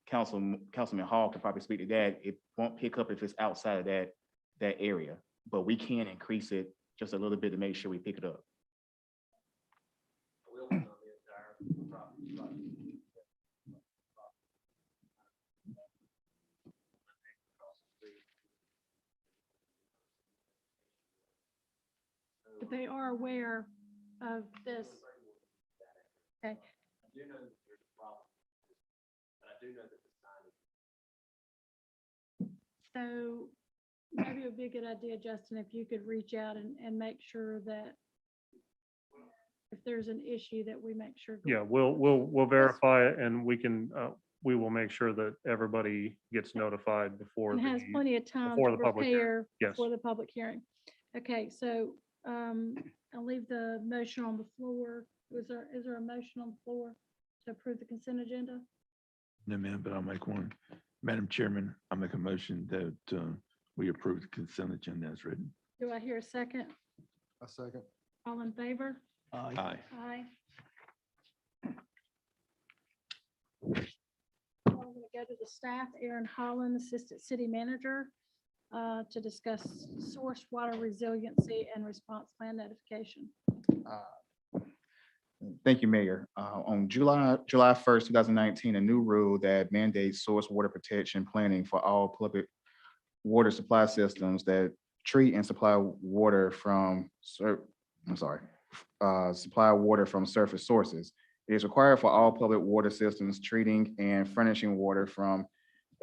Councilman Hall could probably speak to that. It won't pick up if it's outside of that area, but we can increase it just a little bit to make sure we pick it up. Will on the entire property. But they are aware of this. Okay. I do know that there's a problem, but I do know that the sign is. So maybe it would be a good idea, Justin, if you could reach out and make sure that if there's an issue that we make sure. Yeah, we'll verify it, and we will make sure that everybody gets notified before And has the, plenty of time before to the public hearing. prepare Yes. for the public hearing. Okay, so I'll leave the motion on the floor. Is there a motion on the floor to approve the consent agenda? No, ma'am, but I'll make one. Madam Chairman, I make a motion that we approve the consent agenda as written. Do I hear a second? A second. All in favor? Aye. Aye. I'm going to go to the staff, Aaron Holland, Assistant City Manager, to discuss source water resiliency and response plan notification. Thank you, Mayor. On July 1st, 2019, a new rule that mandates source water protection planning for all public water supply systems that treat and supply water from, supply water from surface sources. It is required for all public water systems treating and furnishing water from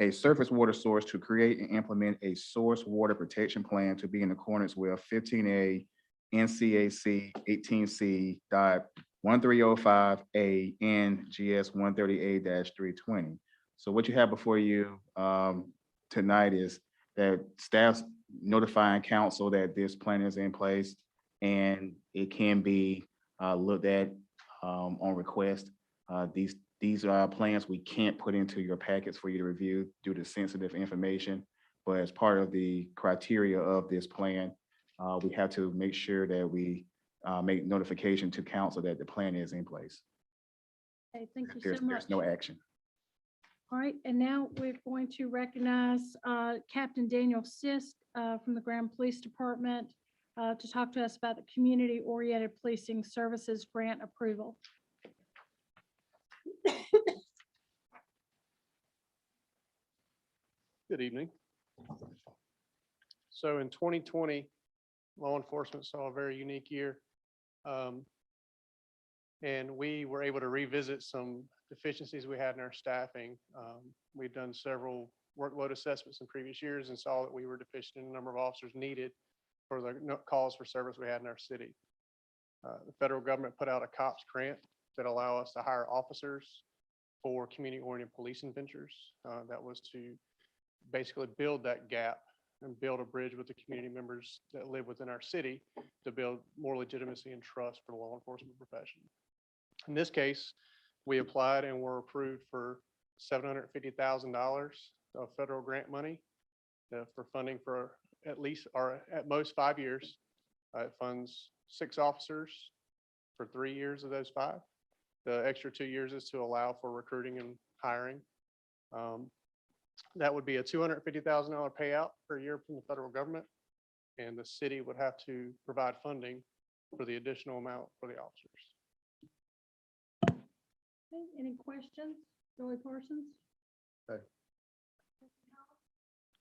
a surface water source to create and implement a source water protection plan to be in accordance with 15A NCAC 18C.1305A and GS 138-320. So what you have before you tonight is that staff's notifying council that this plan is in place and it can be looked at on request. These are plans we can't put into your packets for you to review due to sensitive information. But as part of the criteria of this plan, we have to make sure that we make notification to council that the plan is in place. Okay, thank you There's so much. no action. All right, and now we're going to recognize Captain Daniel Sisk from the Graham Police Department to talk to us about the Community-Oriented Policing Services Grant Approval. Good evening. So in 2020, law enforcement saw a very unique year. And we were able to revisit some deficiencies we had in our staffing. We've done several workload assessments in previous years and saw that we were deficient in the number of officers needed for the calls for service we had in our city. The federal government put out a COPS grant that allow us to hire officers for community-oriented policing ventures. That was to basically build that gap and build a bridge with the community members that live within our city to build more legitimacy and trust for the law enforcement profession. In this case, we applied and were approved for $750,000 of federal grant money for funding for at least or at most 5 years. It funds 6 officers for 3 years of those 5. The extra 2 years is to allow for recruiting and hiring. That would be a $250,000 payout per year from the federal government, and the city would have to provide funding for the additional amount for the officers. Okay, any questions? Joey Parsons?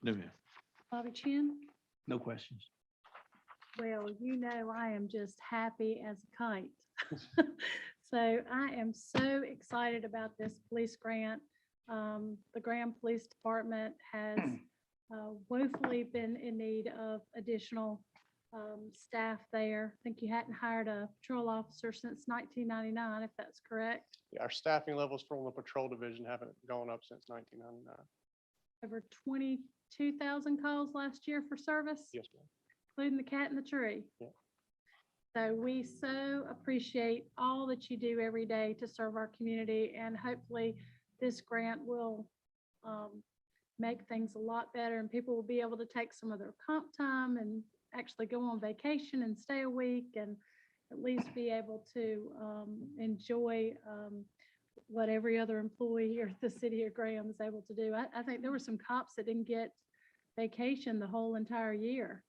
No, ma'am. Bobby Chin? No questions. Well, you know, I am just happy as a kite. So I am so excited about this police grant. The Graham Police Department has woefully been in need of additional staff there. I think you hadn't hired a patrol officer since 1999, if that's correct. Yeah, our staffing levels from the patrol division haven't gone up since 1999. Over 22,000 calls last year for service, Yes, ma'am. including the cat in the tree. Yeah. So we so appreciate all that you do every day to serve our community, and hopefully this grant will make things a lot better, and people will be able to take some of their comp time and actually go on vacation and stay a week and at least be able to enjoy what every other employee here at the city of Graham is able to do. I think there were some cops that didn't get vacation the whole entire year,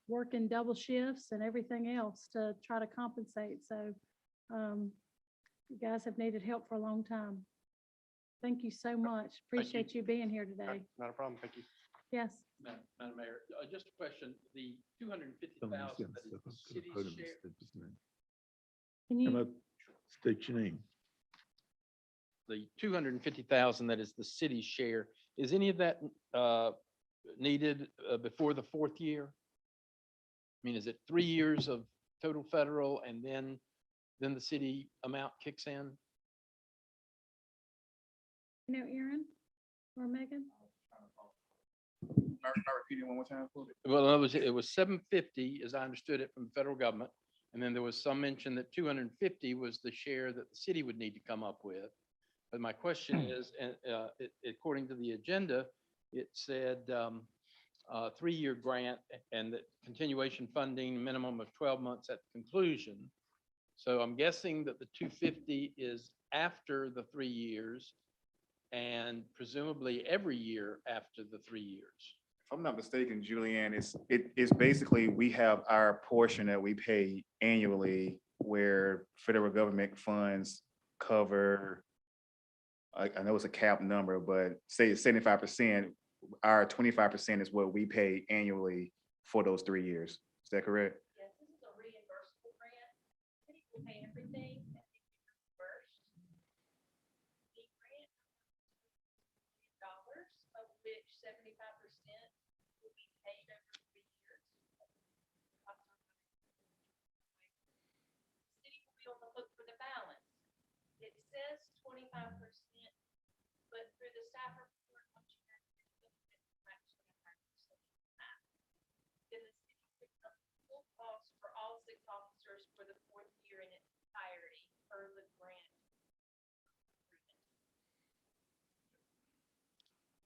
working double shifts and everything else to try to compensate. So you guys have needed help for a long time. Thank you so much. Appreciate you being here today. Not a problem. Thank you. Yes. Madam Mayor, just a question, the 250,000 that is the city's share, Can you, State your name. the 250,000 that is the city's share, is any of that needed before the 4th year? I mean, is it 3 years of total federal and then the city amount kicks in? you know, Aaron or Megan? Not repeating one more time. Well, it was 750, as I understood it, from the federal government. And then there was some mention that 250 was the share that the city would need to come up with. But my question is, and according to the agenda, it said 3-year grant and that continuation funding minimum of 12 months at conclusion. So I'm guessing that the 250 is after the 3 years and presumably every year after the 3 years. If I'm not mistaken, Julianne, it's basically, we have our portion that we pay annually where federal government funds cover, I know it's a cap number, but say it's 75%, our 25% is what we pay annually for those 3 years. Is that correct? Yes, this is a reimbursable grant. City will pay everything that they reimbursed. The grant dollars, of which 75% will be paid over 3 years. The city will be on the hook for the balance. It says 25%, but through the staff report, once you have to look at the max 25%. Then the city picks up the full cost for all 6 officers for the 4th year in its entirety per the grant.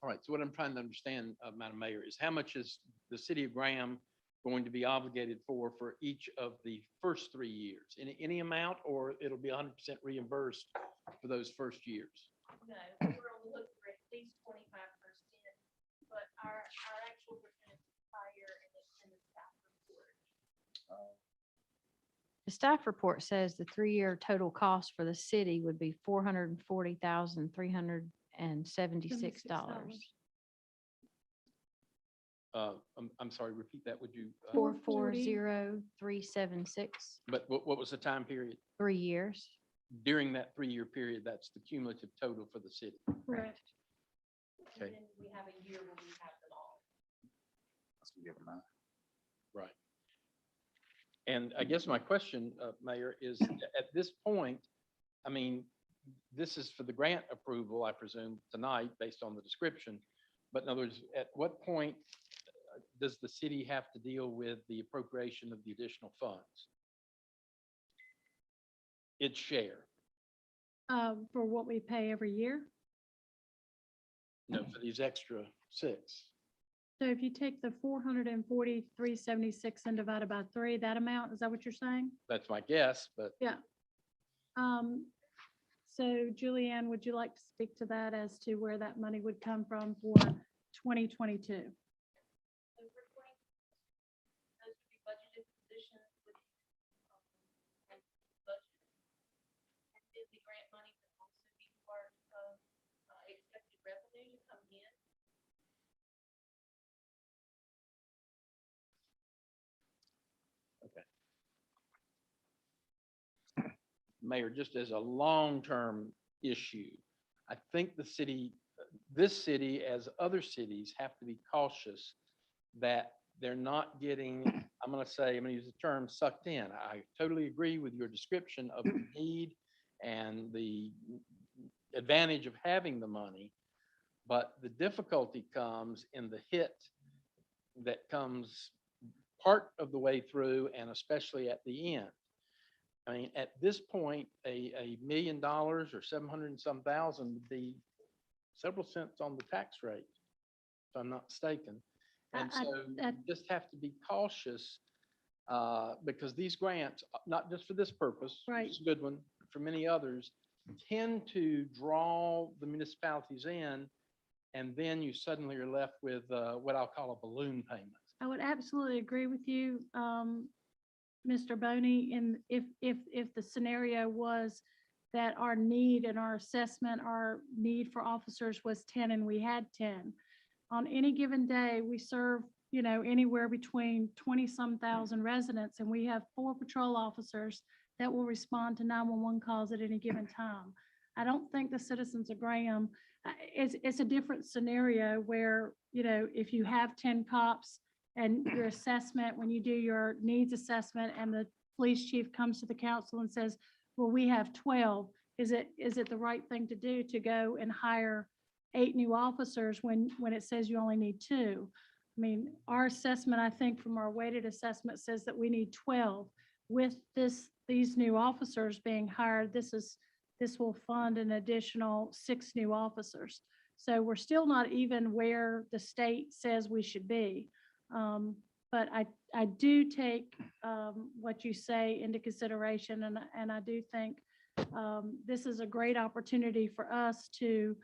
All right, so what I'm trying to understand, Madam Mayor, is how much is the city of Graham going to be obligated for each of the first 3 years? Any amount, or it'll be 100% reimbursed for those first years? No, we're on the hook for at least 25%, but our actual percentage is higher and it's in the staff report. The staff report says the 3-year total cost for the city would be $440,376. I'm sorry, repeat that, would you? 440,376, But what was the time period? 3 years. During that 3-year period, that's the cumulative total for the city. Correct. And Okay. then we have a year where we have them all. Right. And I guess my question, Mayor, is at this point, I mean, this is for the grant approval, I presume, tonight, based on the description. But in other words, at what point does the city have to deal with the appropriation of the additional funds? Its share, For what we pay every year. for these extra 6. So if you take the 443,76 and divide it by 3, that amount, is that what you're saying? That's my guess, but Yeah. So Julianne, would you like to speak to that as to where that money would come from for 2022? So for 20, those would be budgeted positions with and budget. And then the grant money would also be part of expected revenue to come in. Mayor, just as a long-term issue, I think this city, as other cities, have to be cautious that they're not getting, I'm going to use the term sucked in. I totally agree with your description of the need and the advantage of having the money, but the difficulty comes in the hit that comes part of the way through and especially at the end. I mean, at this point, $1 million or 700 and some thousand would be several cents on the tax rate, if I'm not mistaken. And so you just have to be cautious because these grants, not just for this purpose, Right. it's a good one, for many others, tend to draw the municipalities in, and then you suddenly are left with what I'll call a balloon payment. I would absolutely agree with you, Mr. Boney, and if the scenario was that our need and our assessment, our need for officers was 10 and we had 10. On any given day, we serve, anywhere between 20-some thousand residents, and we have 4 patrol officers that will respond to 911 calls at any given time. I don't think the citizens of Graham, it's a different scenario where, if you have 10 cops, and your assessment, when you do your needs assessment and the police chief comes to the council and says, well, we have 12, is it the right thing to do to go and hire 8 new officers when it says you only need 2? I mean, our assessment, I think from our weighted assessment says that we need 12. With these new officers being hired, this is this will fund an additional 6 new officers. So we're still not even where the state says we should be. But I do take what you say into consideration, and I do think this is a great opportunity for us to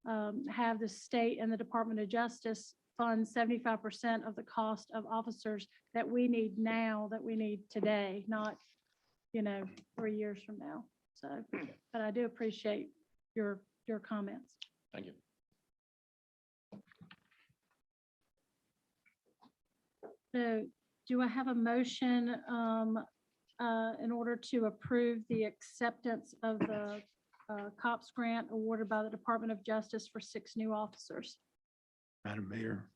have the state and the Department of Justice fund 75% of the cost of officers that we need now, that we need today, not, 3 years from now. So, but I do appreciate your comments. Thank you. So do I have a motion in order to approve the acceptance of the COPS grant awarded by the Department of Justice for 6 new officers? Madam Mayor,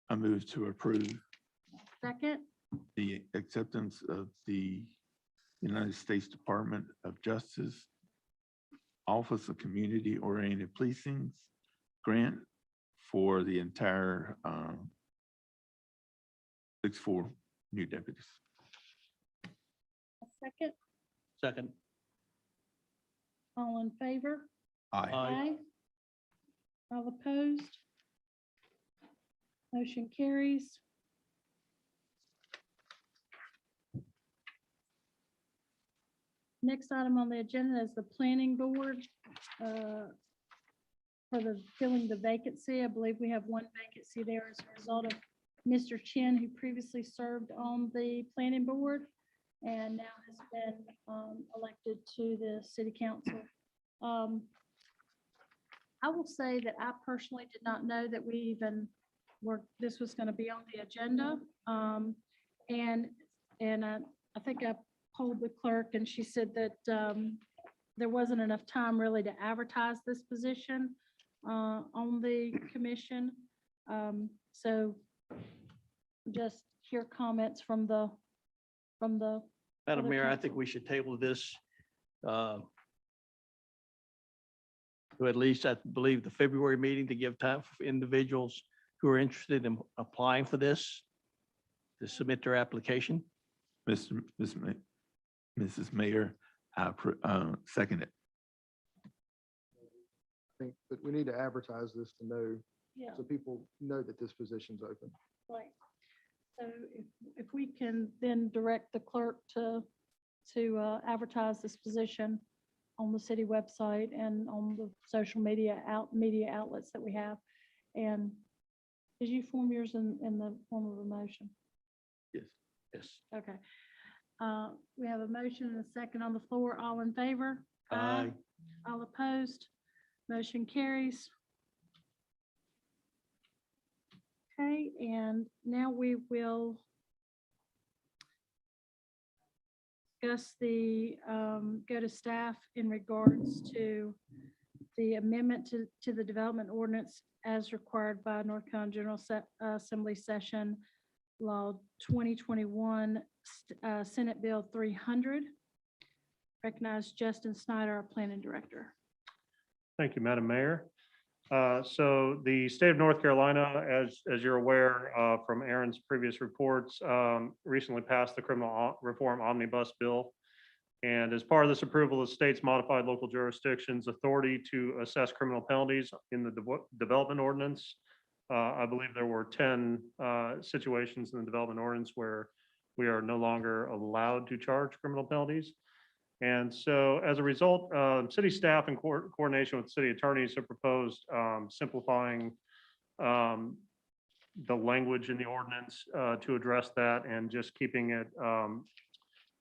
I move to approve Second, the acceptance of the United States Department of Justice Office of Community Oriented Policing grant for the entire 6 new deputies. a second, Second. all in favor? Aye. All opposed? Motion carries. Next item on the agenda is the planning board for the filling the vacancy. I believe we have 1 vacancy there as a result of Mr. Chin, who previously served on the planning board and now has been elected to the city council. I will say that I personally did not know that we even this was going to be on the agenda. And I think I polled the clerk and she said that there wasn't enough time really to advertise this position on the commission. So just hear comments from the. Madam other Mayor, I council. think we should table this to at least, I believe, the February meeting to give time for individuals who are interested in applying for this to submit their application. Mrs. Mayor, I second it. I think that we need to advertise this to know, Yeah. so people know that this position's open. Right. So if we can then direct the clerk to advertise this position on the city website and on the social media outlets that we have. And did you form yours in the form of a motion? Yes. Yes. Okay. We have a motion and a second on the floor. All in favor? Aye. All opposed? Motion carries. Okay, and now we will discuss the, go to staff in regards to the amendment to the development ordinance as required by North Carolina General Assembly Session Law 2021, Senate Bill 300. Recognize Justin Snyder, our planning director. Thank you, Madam Mayor. So the state of North Carolina, as you're aware from Aaron's previous reports, recently passed the criminal reform omnibus bill. And as part of this approval, the state's modified local jurisdictions authority to assess criminal penalties in the development ordinance. I believe there were 10 situations in the development ordinance where we are no longer allowed to charge criminal penalties. And so as a result, city staff in coordination with city attorneys have proposed simplifying the language in the ordinance to address that and just keeping it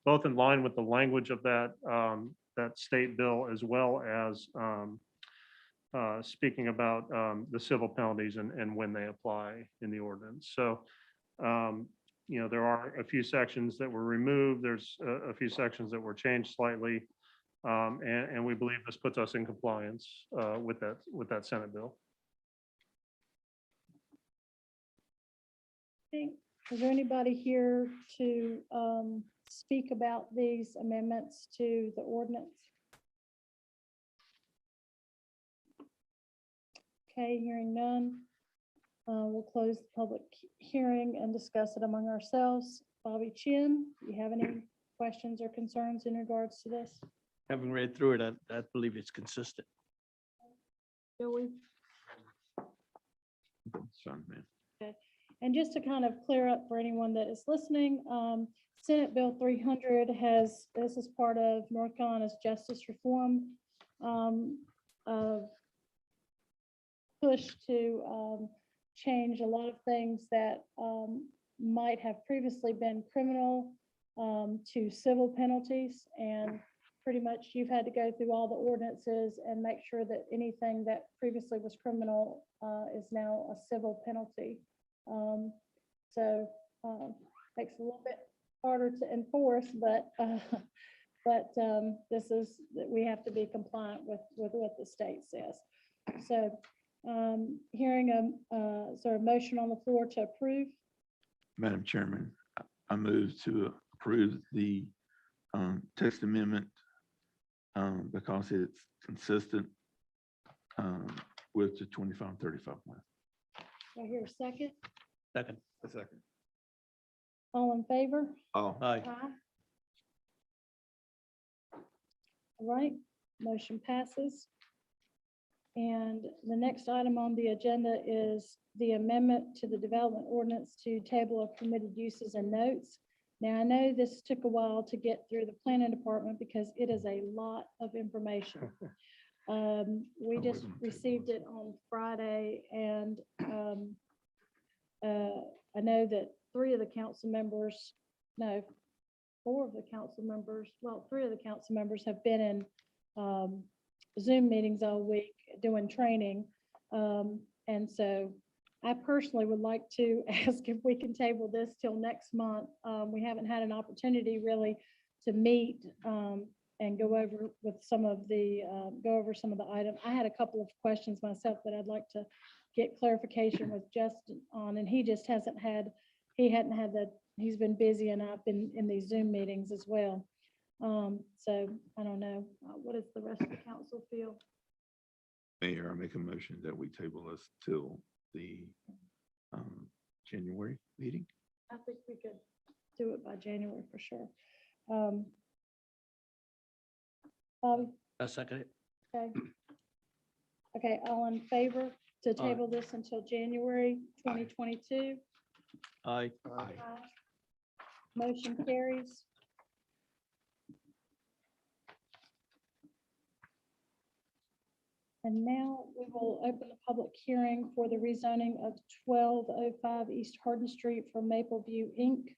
both in line with the language of that state bill, as well as speaking about the civil penalties and when they apply in the ordinance. So there are a few sections that were removed. There's a few sections that were changed slightly. And we believe this puts us in compliance with that Senate bill. Is there anybody here to speak about these amendments to the ordinance? Okay, hearing none. We'll close the public hearing and discuss it among ourselves. Bobby Chin, do you have any questions or concerns in regards to this? Having read through it, I believe it's consistent. Joey? It's fine, man. And just to kind of clear up for anyone that is listening, Senate Bill 300 this is part of North Carolina's justice reform push to change a lot of things that might have previously been criminal to civil penalties. And pretty much you've had to go through all the ordinances and make sure that anything that previously was criminal is now a civil penalty. Makes it a little bit harder to enforce, but this is that we have to be compliant with what the state says. So hearing a sort of motion on the floor to approve. Madam Chairman, I move to approve the text amendment because it's consistent with the 25-35 plan. Do I hear a second? Second. A second. All in favor? Oh. Aye. All right, motion passes. And the next item on the agenda is the amendment to the development ordinance to table of permitted uses and notes. Now, I know this took a while to get through the planning department because it is a lot of information. We just received it on Friday, and I know that three of the council members have been in Zoom meetings all week doing training. And so I personally would like to ask if we can table this till next month. We haven't had an opportunity really to meet and go over some of the items. I had a couple of questions myself that I'd like to get clarification with Justin on, and he just hadn't had he's been busy, and I've been in these Zoom meetings as well. So I don't know, what does the rest of the council feel? Mayor, I make a motion that we table this till the January meeting. I think we could do it by January for sure. Bobby? I second it. Okay. Okay, all in favor to table this until January 2022? Aye. Aye. Motion carries. And now we will open the public hearing for the rezoning of 1205 East Hardin Street from Maple View, Inc.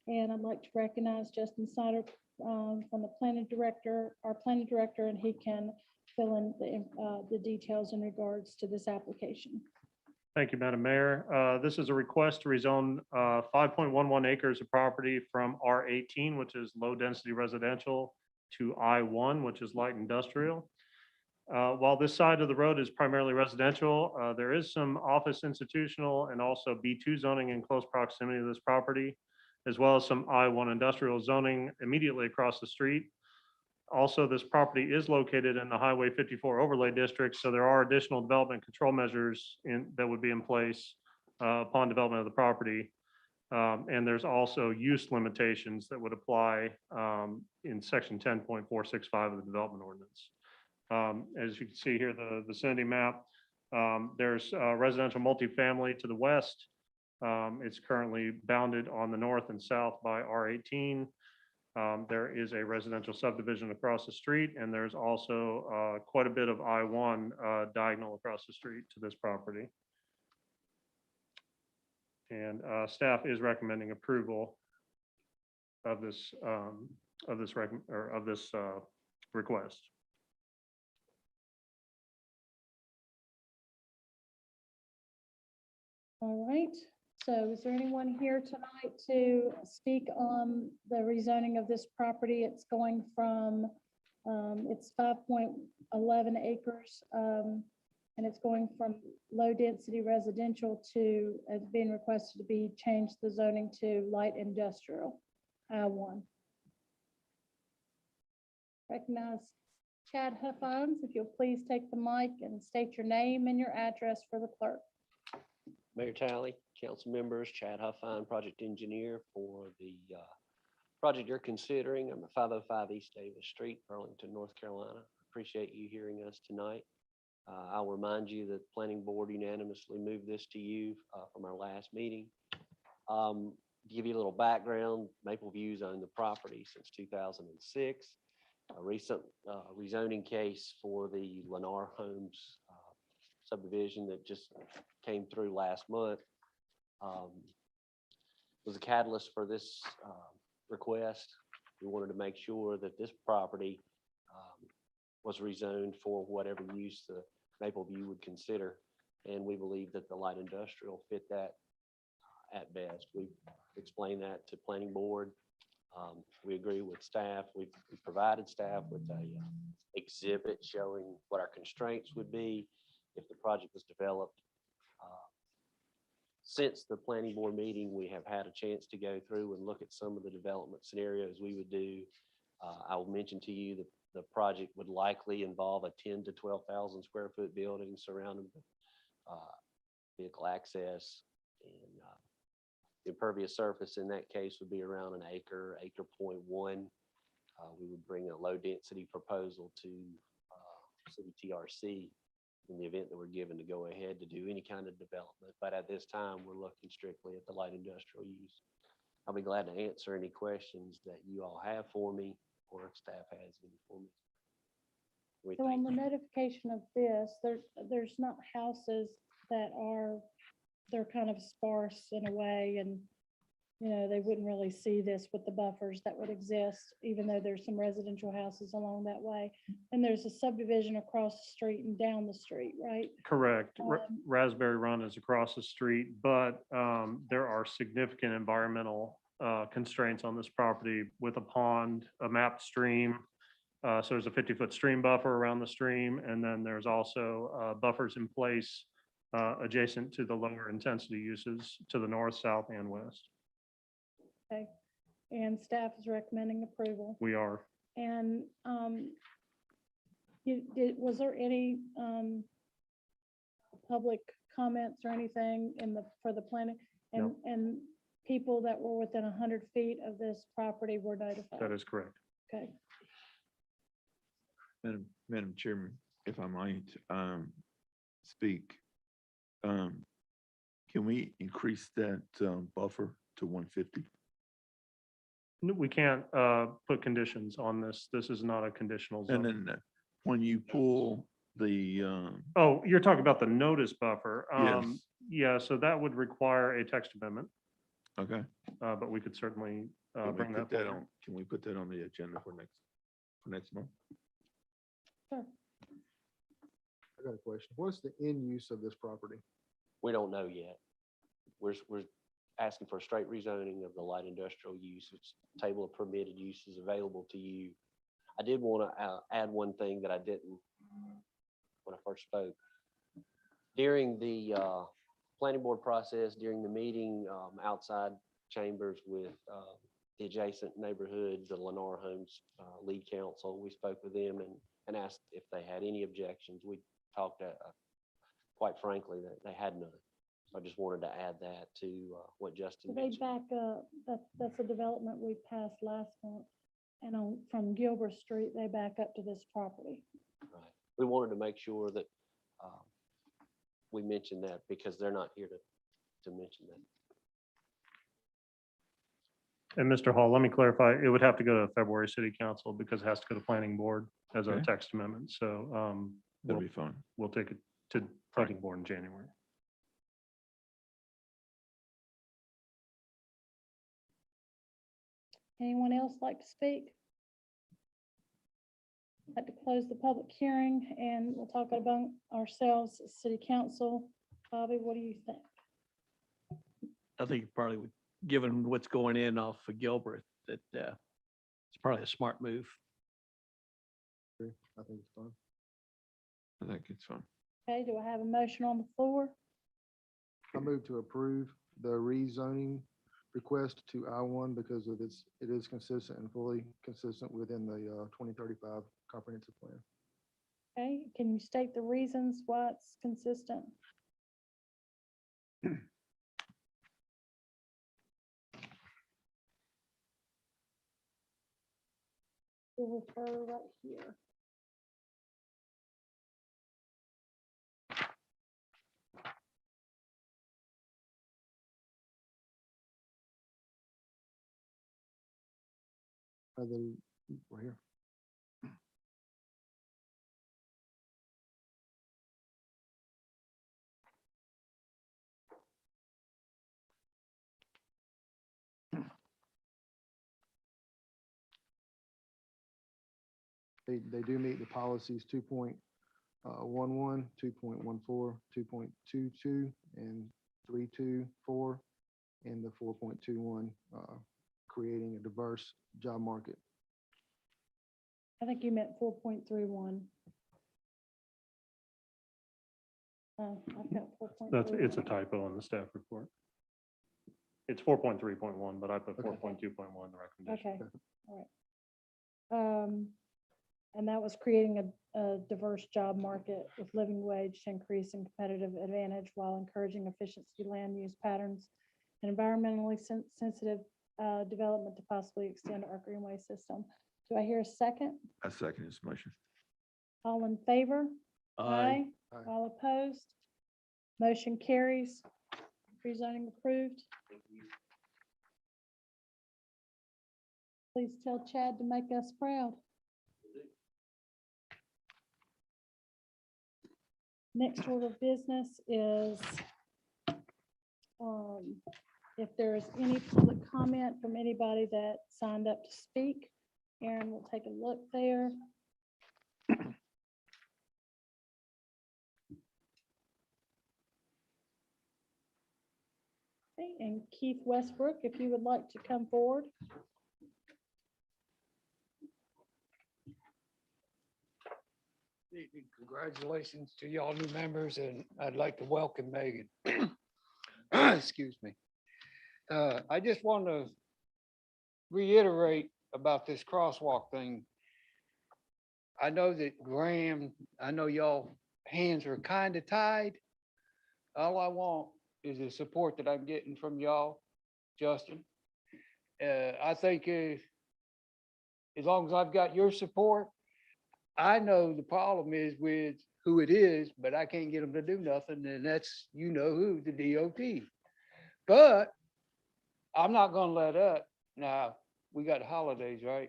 And I'd like to recognize Justin Snyder from the our planning director, and he can fill in the details in regards to this application. Thank you, Madam Mayor. This is a request to rezone 5.11 acres of property from R18, which is low-density residential, to I1, which is light industrial. While this side of the road is primarily residential, there is some office, institutional, and also B2 zoning in close proximity to this property, as well as some I1 industrial zoning immediately across the street. Also, this property is located in the Highway 54 overlay district, so there are additional development control measures that would be in place upon development of the property. And there's also use limitations that would apply in section 10.465 of the development ordinance. As you can see here, the vicinity map, there's residential multifamily to the west. It's currently bounded on the north and south by R18. There is a residential subdivision across the street, and there's also quite a bit of I1 diagonal across the street to this property. And staff is recommending approval of this request. All right, so is there anyone here tonight to speak on the rezoning of this property? It's going from, it's 5.11 acres, and it's going from low density residential to, it's being requested to be changed the zoning to light industrial, I1. Recognize Chad Huffines, if you'll please take the mic and state your name and your address for the clerk. Mayor Talley, council members, Chad Huffine, project engineer for the Project you're considering, I'm at 505 East Davis Street, Burlington, North Carolina. Appreciate you hearing us tonight. I'll remind you that the planning board unanimously moved this to you from our last meeting. To give you a little background, Maple View's owned the property since 2006. A recent rezoning case for the Lennar Homes subdivision that just came through last month was a catalyst for this request. We wanted to make sure that this property was rezoned for whatever use the Maple View would consider. And we believe that the light industrial fit that at best. We've explained that to planning board. We agree with staff. We've provided staff with a exhibit showing what our constraints would be if the project was developed. Since the planning board meeting, we have had a chance to go through and look at some of the development scenarios we would do. I will mention to you that the project would likely involve a 10 to 12,000 square foot building surrounding vehicle access, and the impervious surface in that case would be around an acre, acre 0.1. We would bring a low density proposal to city TRC in the event that we're given to go ahead to do any kind of development. But at this time, we're looking strictly at the light industrial use. I'll be glad to answer any questions that you all have for me, or if staff has any for me. So on the notification of this, there's not houses that they're kind of sparse in a way, and they wouldn't really see this with the buffers that would exist, even though there's some residential houses along that way. And there's a subdivision across the street and down the street, right? Correct. Raspberry Run is across the street, but there are significant environmental constraints on this property with a pond, a mapped stream. So there's a 50-foot stream buffer around the stream, and then there's also buffers in place adjacent to the lower intensity uses to the north, south, and west. Okay. And staff is recommending approval. We are. And was there any public comments or anything for the planning? No. And people that were within 100 feet of this property were notified? That is correct. Okay. Madam Chairman, if I might speak, can we increase that buffer to 150? No, we can't put conditions on this. This is not a conditional And zone. then when you pull the, Oh, you're talking about the notice buffer. yes, Yeah, so that would require a text amendment, okay. but we could certainly Can we bring put that that forward. on, can we put that on the agenda for next month? Sure. I got a question. What's the end use of this property? We don't know yet. We're asking for a straight rezoning of the light industrial use. It's a table of permitted uses available to you. I did want to add one thing that I didn't when I first spoke. During the planning board process, during the meeting outside chambers with the adjacent neighborhoods, the Lennar Homes lead council, we spoke with them and asked if they had any objections. We talked quite frankly that they had none. So I just wanted to add that to what Justin They mentioned. back up, that's a development we passed last month. And from Gilbert Street, they back up to this property. Right. We wanted to make sure that we mentioned that because they're not here to mention that. And Mr. Hall, let me clarify, it would have to go to February City Council because it has to go to planning board as a Okay. text amendment. So That'll be fine. we'll take it to planning board in January. Anyone else like to speak? I'd like to close the public hearing and we'll talk about ourselves, as city council. Bobby, what do you think? I think probably, given what's going in off of Gilbert, that it's probably a smart move. I think it's fine. I think it's fine. Okay, do I have a motion on the floor? I move to approve the rezoning request to I-1 because it is consistent and fully consistent within the 2035 comprehensive plan. Okay, can you state the reasons why it's consistent? We'll refer right here. We're here. They do meet the policies 2.11, 2.14, 2.22, and 3.24, and the 4.21, creating a diverse job market. I think you meant 4.31. Oh, I've got 4.31. It's a typo in the staff report. It's 4.3.1, but I put 4.2.1 the recommendation. Okay, all right. And that was creating a diverse job market with living wage to increase and competitive advantage while encouraging efficiency land use patterns and environmentally sensitive development to possibly extend our greenway system. Do I hear a second? I second this motion. All in favor? Aye. Aye. All opposed? Motion carries. Rezoning approved. Please tell Chad to make us proud. Next order of business is if there is any public comment from anybody that signed up to speak. Aaron will take a look there. Okay, and Keith Westbrook, if you would like to come forward. Congratulations to y'all new members, and I'd like to welcome Megan. Excuse me. I just want to reiterate about this crosswalk thing. I know that Graham, I know y'all hands are kind of tied. All I want is the support that I'm getting from y'all, Justin. I think as long as I've got your support, I know the problem is with who it is, but I can't get them to do nothing, and that's, you know who, the DOT. But I'm not gonna let up. Now, we got holidays, right?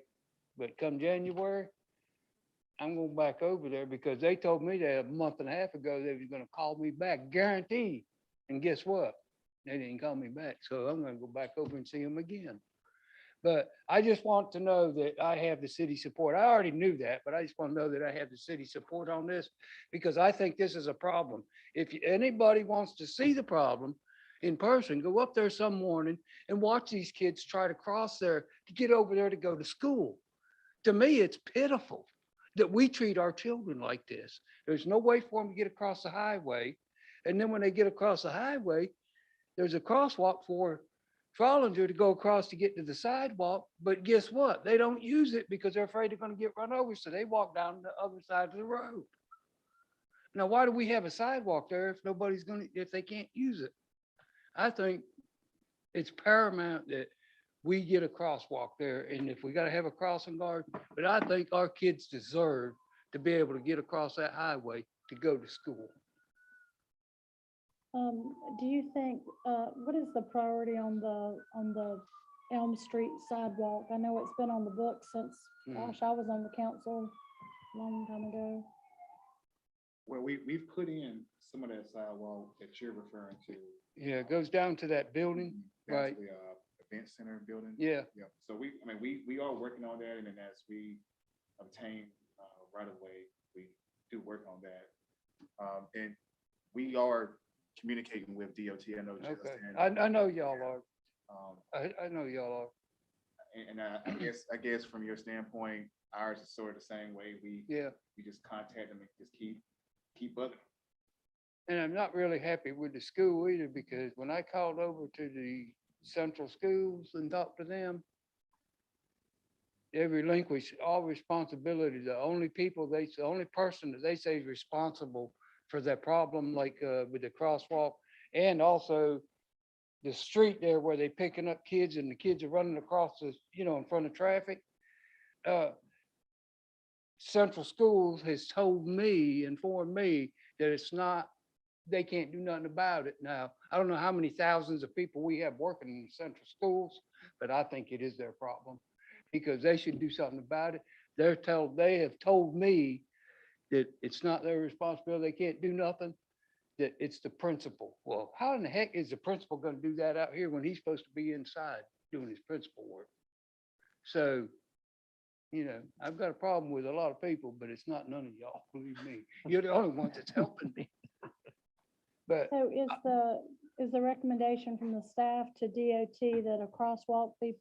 But come January, I'm going back over there because they told me that a month and a half ago, they was gonna call me back, guaranteed. And guess what? They didn't call me back, so I'm gonna go back over and see them again. But I just want to know that I have the city support. I already knew that, but I just want to know that I have the city support on this because I think this is a problem. If anybody wants to see the problem in person, go up there some morning and watch these kids try to cross there to get over there to go to school. To me, it's pitiful that we treat our children like this. There's no way for them to get across the highway. And then when they get across the highway, there's a crosswalk for Trollinger to go across to get to the sidewalk, but guess what? They don't use it because they're afraid they're going to get run over, so they walk down the other side of the road. Now, why do we have a sidewalk there if they can't use it? I think it's paramount that we get a crosswalk there, and if we got to have a crossing guard, but I think our kids deserve to be able to get across that highway to go to school. Do you think, what is the priority on the Elm Street sidewalk? I know it's been on the books since, gosh, I was on the council a long time ago. Well, we've put in some of that sidewalk that you're referring to. Yeah, it goes down to that building, down to right? The event center building. Yeah. Yeah. So we are working on that, and then as we obtain right of way, we do work on that. And we are communicating with DOT. I know Okay, Justin. I know y'all are. I know y'all are. And I guess from your standpoint, ours is sort of the same way. We just contact them and just keep bugging. And I'm not really happy with the school either, because when I called over to the central schools and talked to them, they relinquish all responsibility. The only person that they say is responsible for that problem, like with the crosswalk, and also the street there where they picking up kids and the kids are running across the, in front of traffic. Central Schools has told me, informed me that it's not, they can't do nothing about it now. I don't know how many thousands of people we have working in Central Schools, but I think it is their problem because they should do something about it. They have told me that it's not their responsibility. They can't do nothing, that it's the principal. Well, how in the heck is the principal going to do that out here when he's supposed to be inside doing his principal work? So, you know, I've got a problem with a lot of people, but it's not none of y'all, believe me. You're the only ones that's helping me. But So is the recommendation from the staff to DOT that a crosswalk be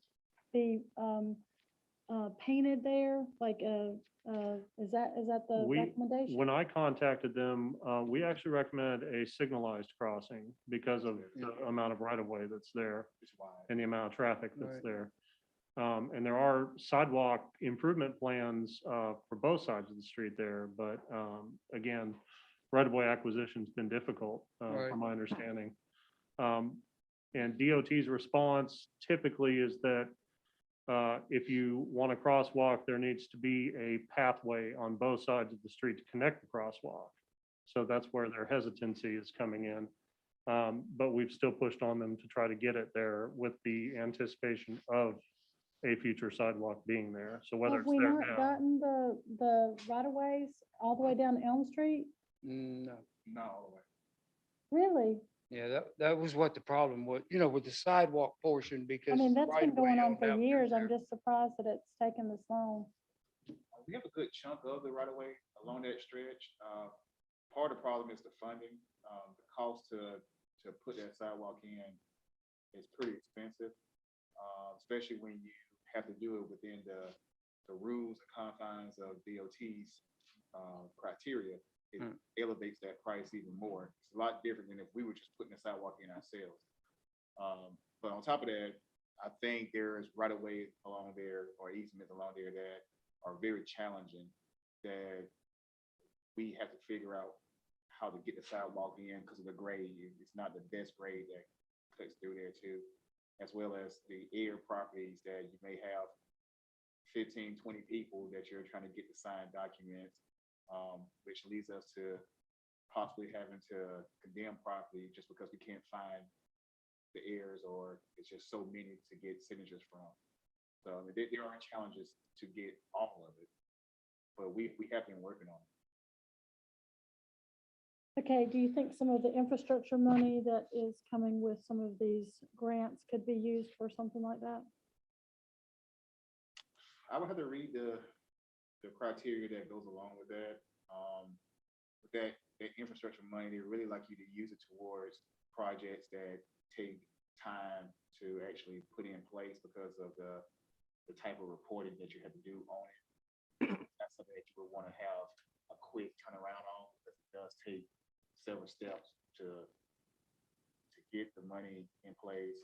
painted there? Like, is that the recommendation? When I contacted them, we actually recommended a signalized crossing because of the amount of right of way that's there and the amount of traffic that's Right. there. And there are sidewalk improvement plans for both sides of the street there, but again, right of way acquisition's been difficult Right. from my understanding. And DOT's response typically is that if you want a crosswalk, there needs to be a pathway on both sides of the street to connect the crosswalk. So that's where their hesitancy is coming in. But we've still pushed on them to try to get it there with the anticipation of a future sidewalk being there. So whether Have it's we there not now. gotten the right of ways all the way down to Elm Street? no, Not all the way. Really? yeah, that was what the problem was, you know, with the sidewalk portion because. I mean, that's right been of way going on don't for have to years. there. I'm just surprised that it's taken this long. We have a good chunk of the right of way along that stretch. Part of the problem is the funding. The cost to put that sidewalk in is pretty expensive, especially when you have to do it within the rules and confines of DOT's criteria. It elevates that price even more. It's a lot different than if we were just putting the sidewalk in ourselves. But on top of that, I think there's right of way along there or easements along there that are very challenging that we have to figure out how to get the sidewalk in because of the grade. It's not the best grade that cuts through there too, as well as the air properties that you may have 15, 20 people that you're trying to get to sign documents, which leads us to possibly having to condemn property just because we can't find the heirs or it's just so many to get signatures from. So there are challenges to get all of it, but we have been working on it. Okay, do you think some of the infrastructure money that is coming with some of these grants could be used for something like that? I would have to read the criteria that goes along with that. With that infrastructure money, they really like you to use it towards projects that take time to actually put in place because of the type of reporting that you have to do on it. That's something that you would want to have a quick turnaround on because it does take several steps to get the money in place,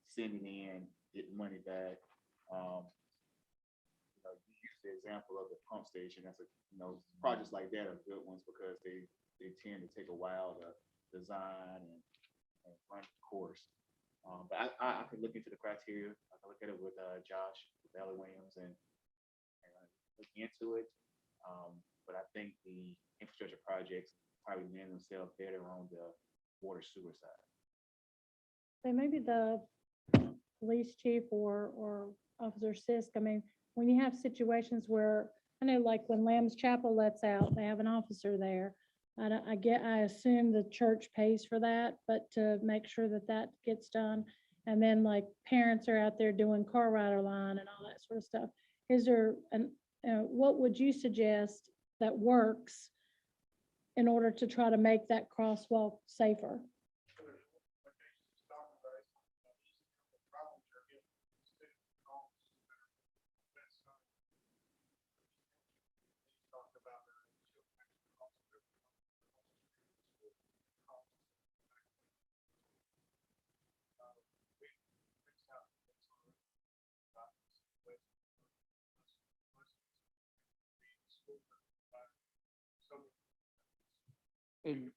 send it in, get the money back. You use the example of the pump station. That's projects like that are good ones because they tend to take a while to design and run the course. But I can look into the criteria. I can look at it with Josh, with Ellie Williams, and look into it. But I think the infrastructure projects probably land themselves better on the water sewer side. So maybe the police chief or Officer Sisk, I mean, when you have situations where, I know like when Lamb's Chapel lets out, they have an officer there. I assume the church pays for that, but to make sure that that gets done. And then like parents are out there doing car rider line and all that sort of stuff. Is there what would you suggest that works in order to try to make that crosswalk safer? And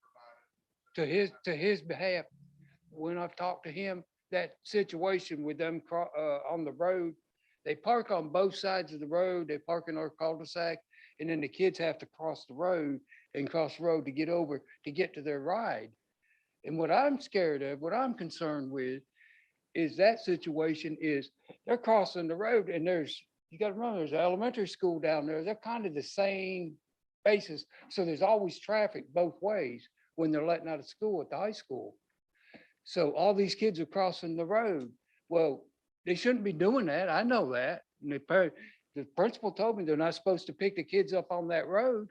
to his behalf, when I've talked to him, that situation with them on the road, they park on both sides of the road, they park in our cul-de-sac, and then the kids have to cross the road to get over, to get to their ride. And what I'm scared of, what I'm concerned with is that situation is they're crossing the road and you gotta remember, there's an elementary school down there. They're kind of the same basis. So there's always traffic both ways when they're letting out of school at the high school. So all these kids are crossing the road. Well, they shouldn't be doing that. I know that. And the principal told me they're not supposed to pick the kids up on that road.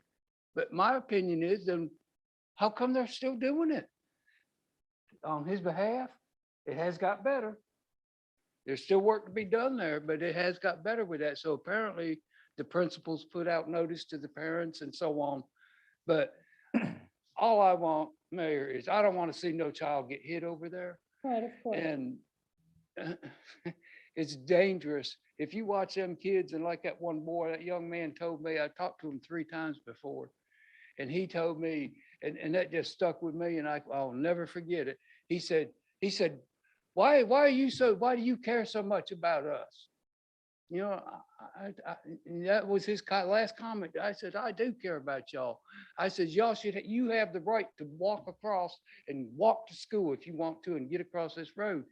But my opinion is, then how come they're still doing it? On his behalf, it has got better. There's still work to be done there, but it has got better with that. So apparently the principals put out notice to the parents and so on. But all I want, Mayor, is I don't want to see no child get hit over there. Right, of course. And it's dangerous. If you watch them kids, and like that one boy, that young man told me, I talked to him 3 times before, and he told me, and that just stuck with me, and I'll never forget it. He said, why do you care so much about us? You know, that was his last comment. I said, I do care about y'all. I said, you have the right to walk across and walk to school if you want to and get across this road.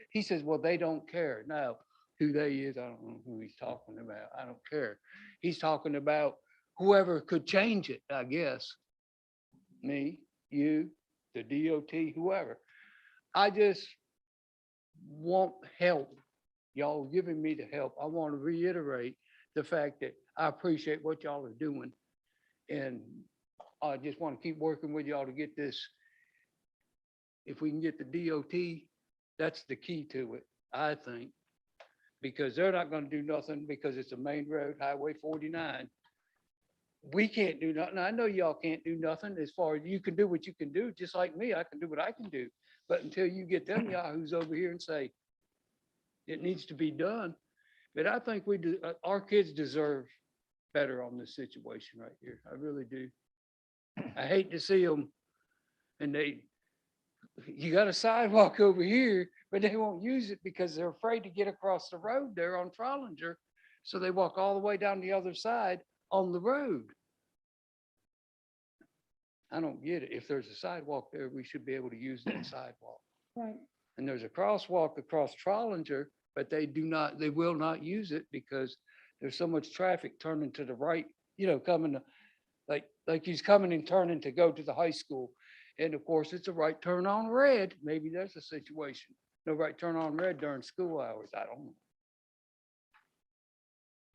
He says, well, they don't care. Now, who they is, I don't know who he's talking about. I don't care. He's talking about whoever could change it, I guess. Me, you, the DOT, whoever. I just want help. Y'all giving me the help. I want to reiterate the fact that I appreciate what y'all are doing. And I just want to keep working with y'all to get this. If we can get the DOT, that's the key to it, I think. Because they're not going to do nothing because it's a main road, Highway 49. We can't do nothing. I know y'all can't do nothing as far as you can do what you can do, just like me, I can do what I can do. But until you get them yahoos over here and say, it needs to be done. But I think our kids deserve better on this situation right here. I really do. I hate to see them and you got a sidewalk over here, but they won't use it because they're afraid to get across the road there on Trollinger. So they walk all the way down the other side on the road. I don't get it. If there's a sidewalk there, we should be able to use that sidewalk. Right. And there's a crosswalk across Trollinger, but they will not use it because there's so much traffic turning to the right, coming to, like he's coming and turning to go to the high school. And of course, it's a right turn on red. Maybe there's a situation. No right turn on red during school hours. I don't know.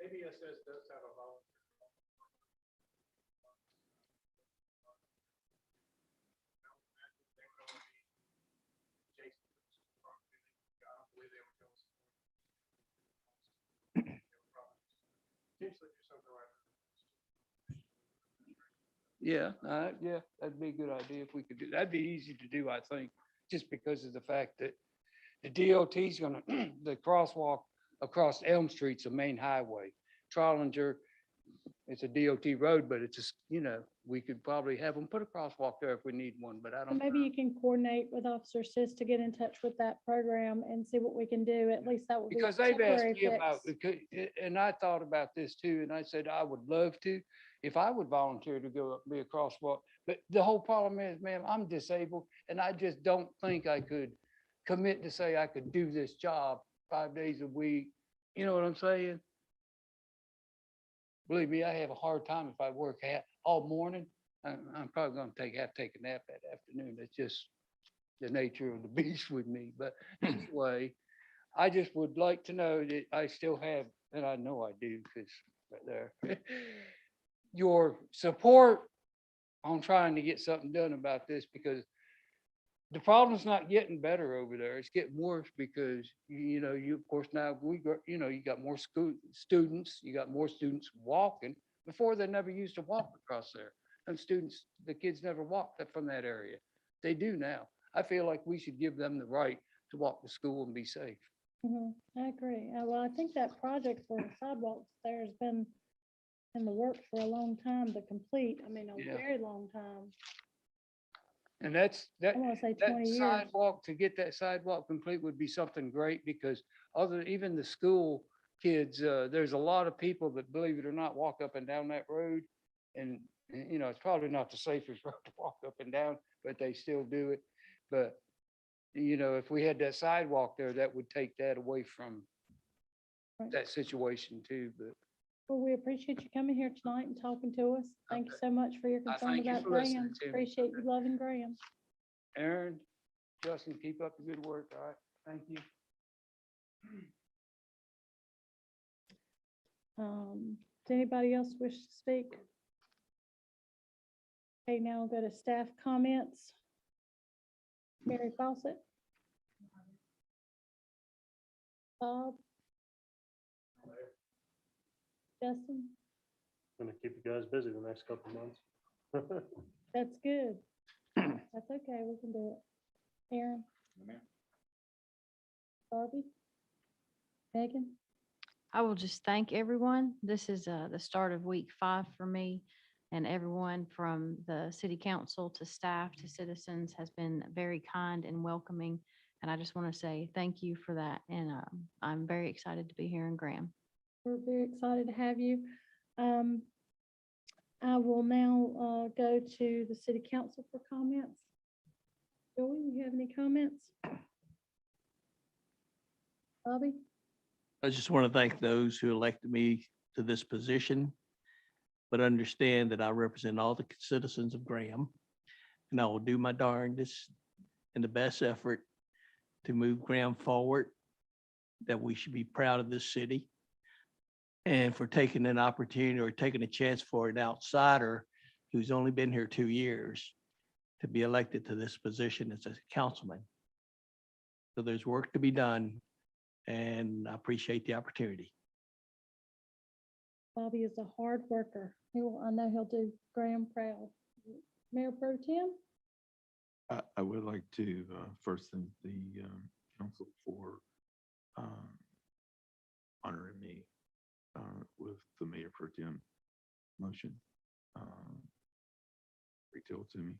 ABSS does have a volunteer. Yeah, that'd be a good idea if we could do. That'd be easy to do, I think, just because of the fact that the DOT's gonna, the crosswalk across Elm Street's a main highway. Trollinger, it's a DOT road, but it's just, we could probably have them put a crosswalk there if we need one, but I So don't. maybe you can coordinate with Officer Sis to get in touch with that program and see what we can do. At least that would be a Because they've asked temporary me about, fix. and I thought about this too, and I said, I would love to, if I would volunteer to go up, be a crosswalk. But the whole problem is, ma'am, I'm disabled and I just don't think I could commit to say I could do this job 5 days a week. You know what I'm saying? Believe me, I have a hard time if I work all morning. I'm probably going to have to take a nap that afternoon. That's just the nature of the beast with me. But anyway, I just would like to know that I still have, and I know I do because right there, your support on trying to get something done about this, because the problem's not getting better over there. It's getting worse because, you of course now you got more students, you got more students walking. Before they never used to walk across there. And the kids never walked from that area. They do now. I feel like we should give them the right to walk to school and be safe. I agree. Well, I think that project for the sidewalks there has been in the works for a long time to complete. I mean, a very long time. And I want to say that 20 years. sidewalk, to get that sidewalk complete would be something great because even the school kids, there's a lot of people that, believe it or not, walk up and down that road. And, you know, it's probably not the safest road to walk up and down, but they still do it. But, you know, if we had that sidewalk there, that would take that away from Right. that situation too. But Well, we appreciate you coming here tonight and talking to us. Thank you so much for your I concern thank you about for listening Graham. to me. Appreciate you loving Graham. Aaron, Justin, keep up the good work. All right. Thank you. Does anybody else wish to speak? Okay, now we'll go to staff comments. Mary Fawcett. Bob. Justin, Gonna keep you guys busy the next couple of months. that's good. That's okay, we can do it. Aaron. Barbie. Megan. I will just thank everyone. This is the start of week 5 for me, and everyone from the city council to staff to citizens has been very kind and welcoming. And I just want to say thank you for that. And I'm very excited to be here in Graham. We're very excited to have you. I will now go to the city council for comments. Joey, you have any comments? Bobby? I just want to thank those who elected me to this position, but understand that I represent all the citizens of Graham, and I will do my darndest and the best effort to move Graham forward, that we should be proud of this city. And for taking an opportunity or taking a chance for an outsider who's only been here 2 years to be elected to this position as a councilman. So there's work to be done, and I appreciate the opportunity. Bobby is a hard worker. I know he'll do Graham proud. Mayor Pro Tem? I would like to first thank the council for honoring me with the Mayor Pro Tem motion. Retail to me.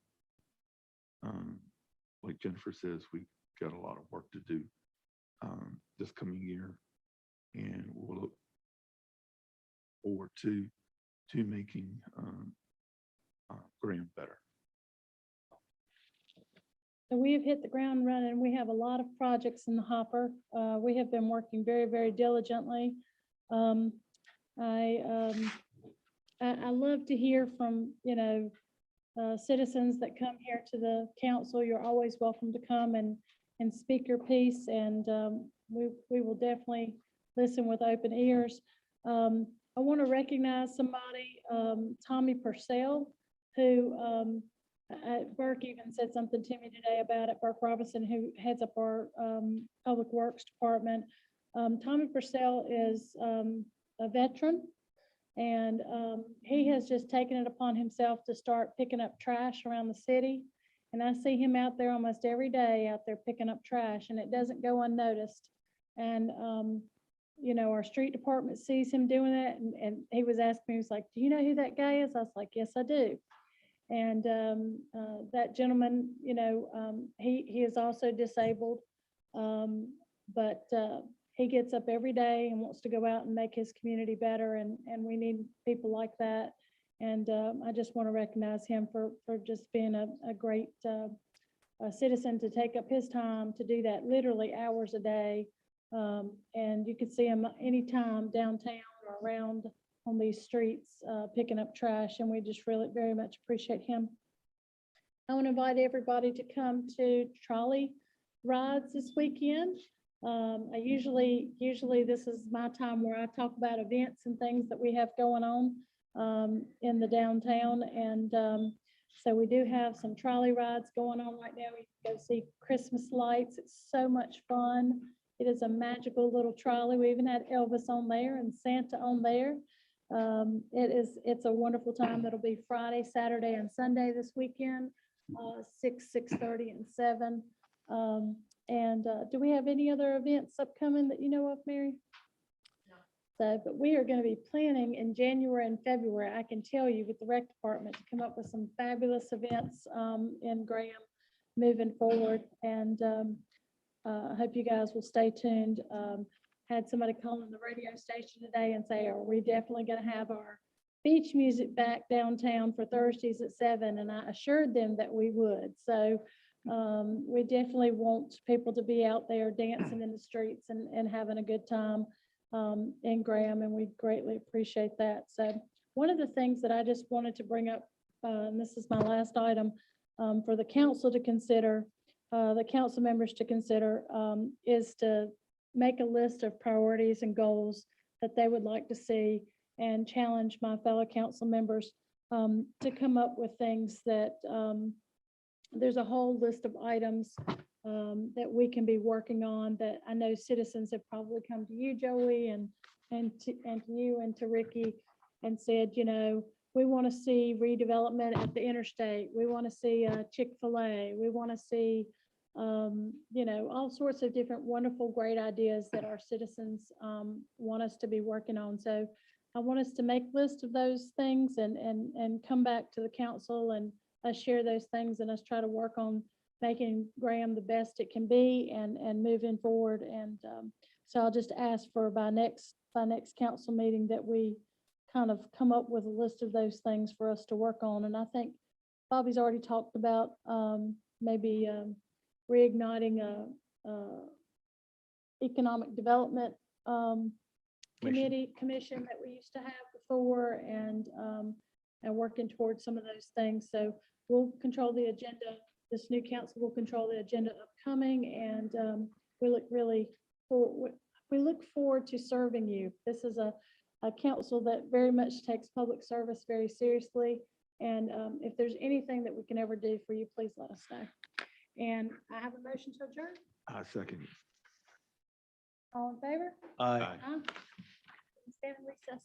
Like Jennifer says, we got a lot of work to do this coming year, and we'll look forward to making Graham better. So we have hit the ground running. We have a lot of projects in the hopper. We have been working very, very diligently. I love to hear from, citizens that come here to the council. You're always welcome to come and speak your piece, and we will definitely listen with open ears. I want to recognize somebody, Tommy Purcell, who Burke even said something to me today about it. Burke Robinson, who heads up our Public Works Department. Tommy Purcell is a veteran, and he has just taken it upon himself to start picking up trash around the city. And I see him out there almost every day out there picking up trash, and it doesn't go unnoticed. And, our street department sees him doing that, and he was asking me, he was like, do you know who that guy is? I was like, yes, I do. And that gentleman, he is also disabled, but he gets up every day and wants to go out and make his community better, and we need people like that. And I just want to recognize him for just being a great citizen to take up his time to do that literally hours a day. And you could see him anytime downtown or around on these streets picking up trash, and we just really very much appreciate him. I want to invite everybody to come to Trolley Rides this weekend. Usually this is my time where I talk about events and things that we have going on in the downtown, and so we do have some trolley rides going on right now. We can go see Christmas lights. It's so much fun. It is a magical little trolley. We even had Elvis on there and Santa on there. It's a wonderful time. That'll be Friday, Saturday, and Sunday this weekend, 6:30, and 7. And do we have any other events upcoming that you know of, Mary? So, but we are going to be planning in January and February, I can tell you, with the rec department, to come up with some fabulous events in Graham moving forward. And I hope you guys will stay tuned. had somebody call in the radio station today and say, are we definitely going to have our beach music back downtown for Thursdays at 7? And I assured them that we would. So we definitely want people to be out there dancing in the streets and having a good time in Graham, and we greatly appreciate that. So one of the things that I just wanted to bring up, and this is my last item, for the council to consider, the council members to consider, is to make a list of priorities and goals that they would like to see, and challenge my fellow council members to come up with things that there's a whole list of items that we can be working on that I know citizens have probably come to you, Joey, and to you and to Ricky, and said, you know, we want to see redevelopment at the interstate. We want to see a Chick-fil-A. We want to see, you know, all sorts of different wonderful, great ideas that our citizens want us to be working on. So I want us to make lists of those things and come back to the council and us share those things, and us try to work on making Graham the best it can be and moving forward. And so I'll just ask for by next council meeting that we kind of come up with a list of those things for us to work on. And I think Bobby's already talked about maybe reigniting a economic development commission that we used to have before, and working towards some of those things. So we'll control the agenda. This new council will control the agenda upcoming, and we look forward to serving you. This is a council that very much takes public service very seriously. And if there's anything that we can ever do for you, please let us know. And I have a motion to adjourn. I second it. All in favor? Aye. Stand in recess.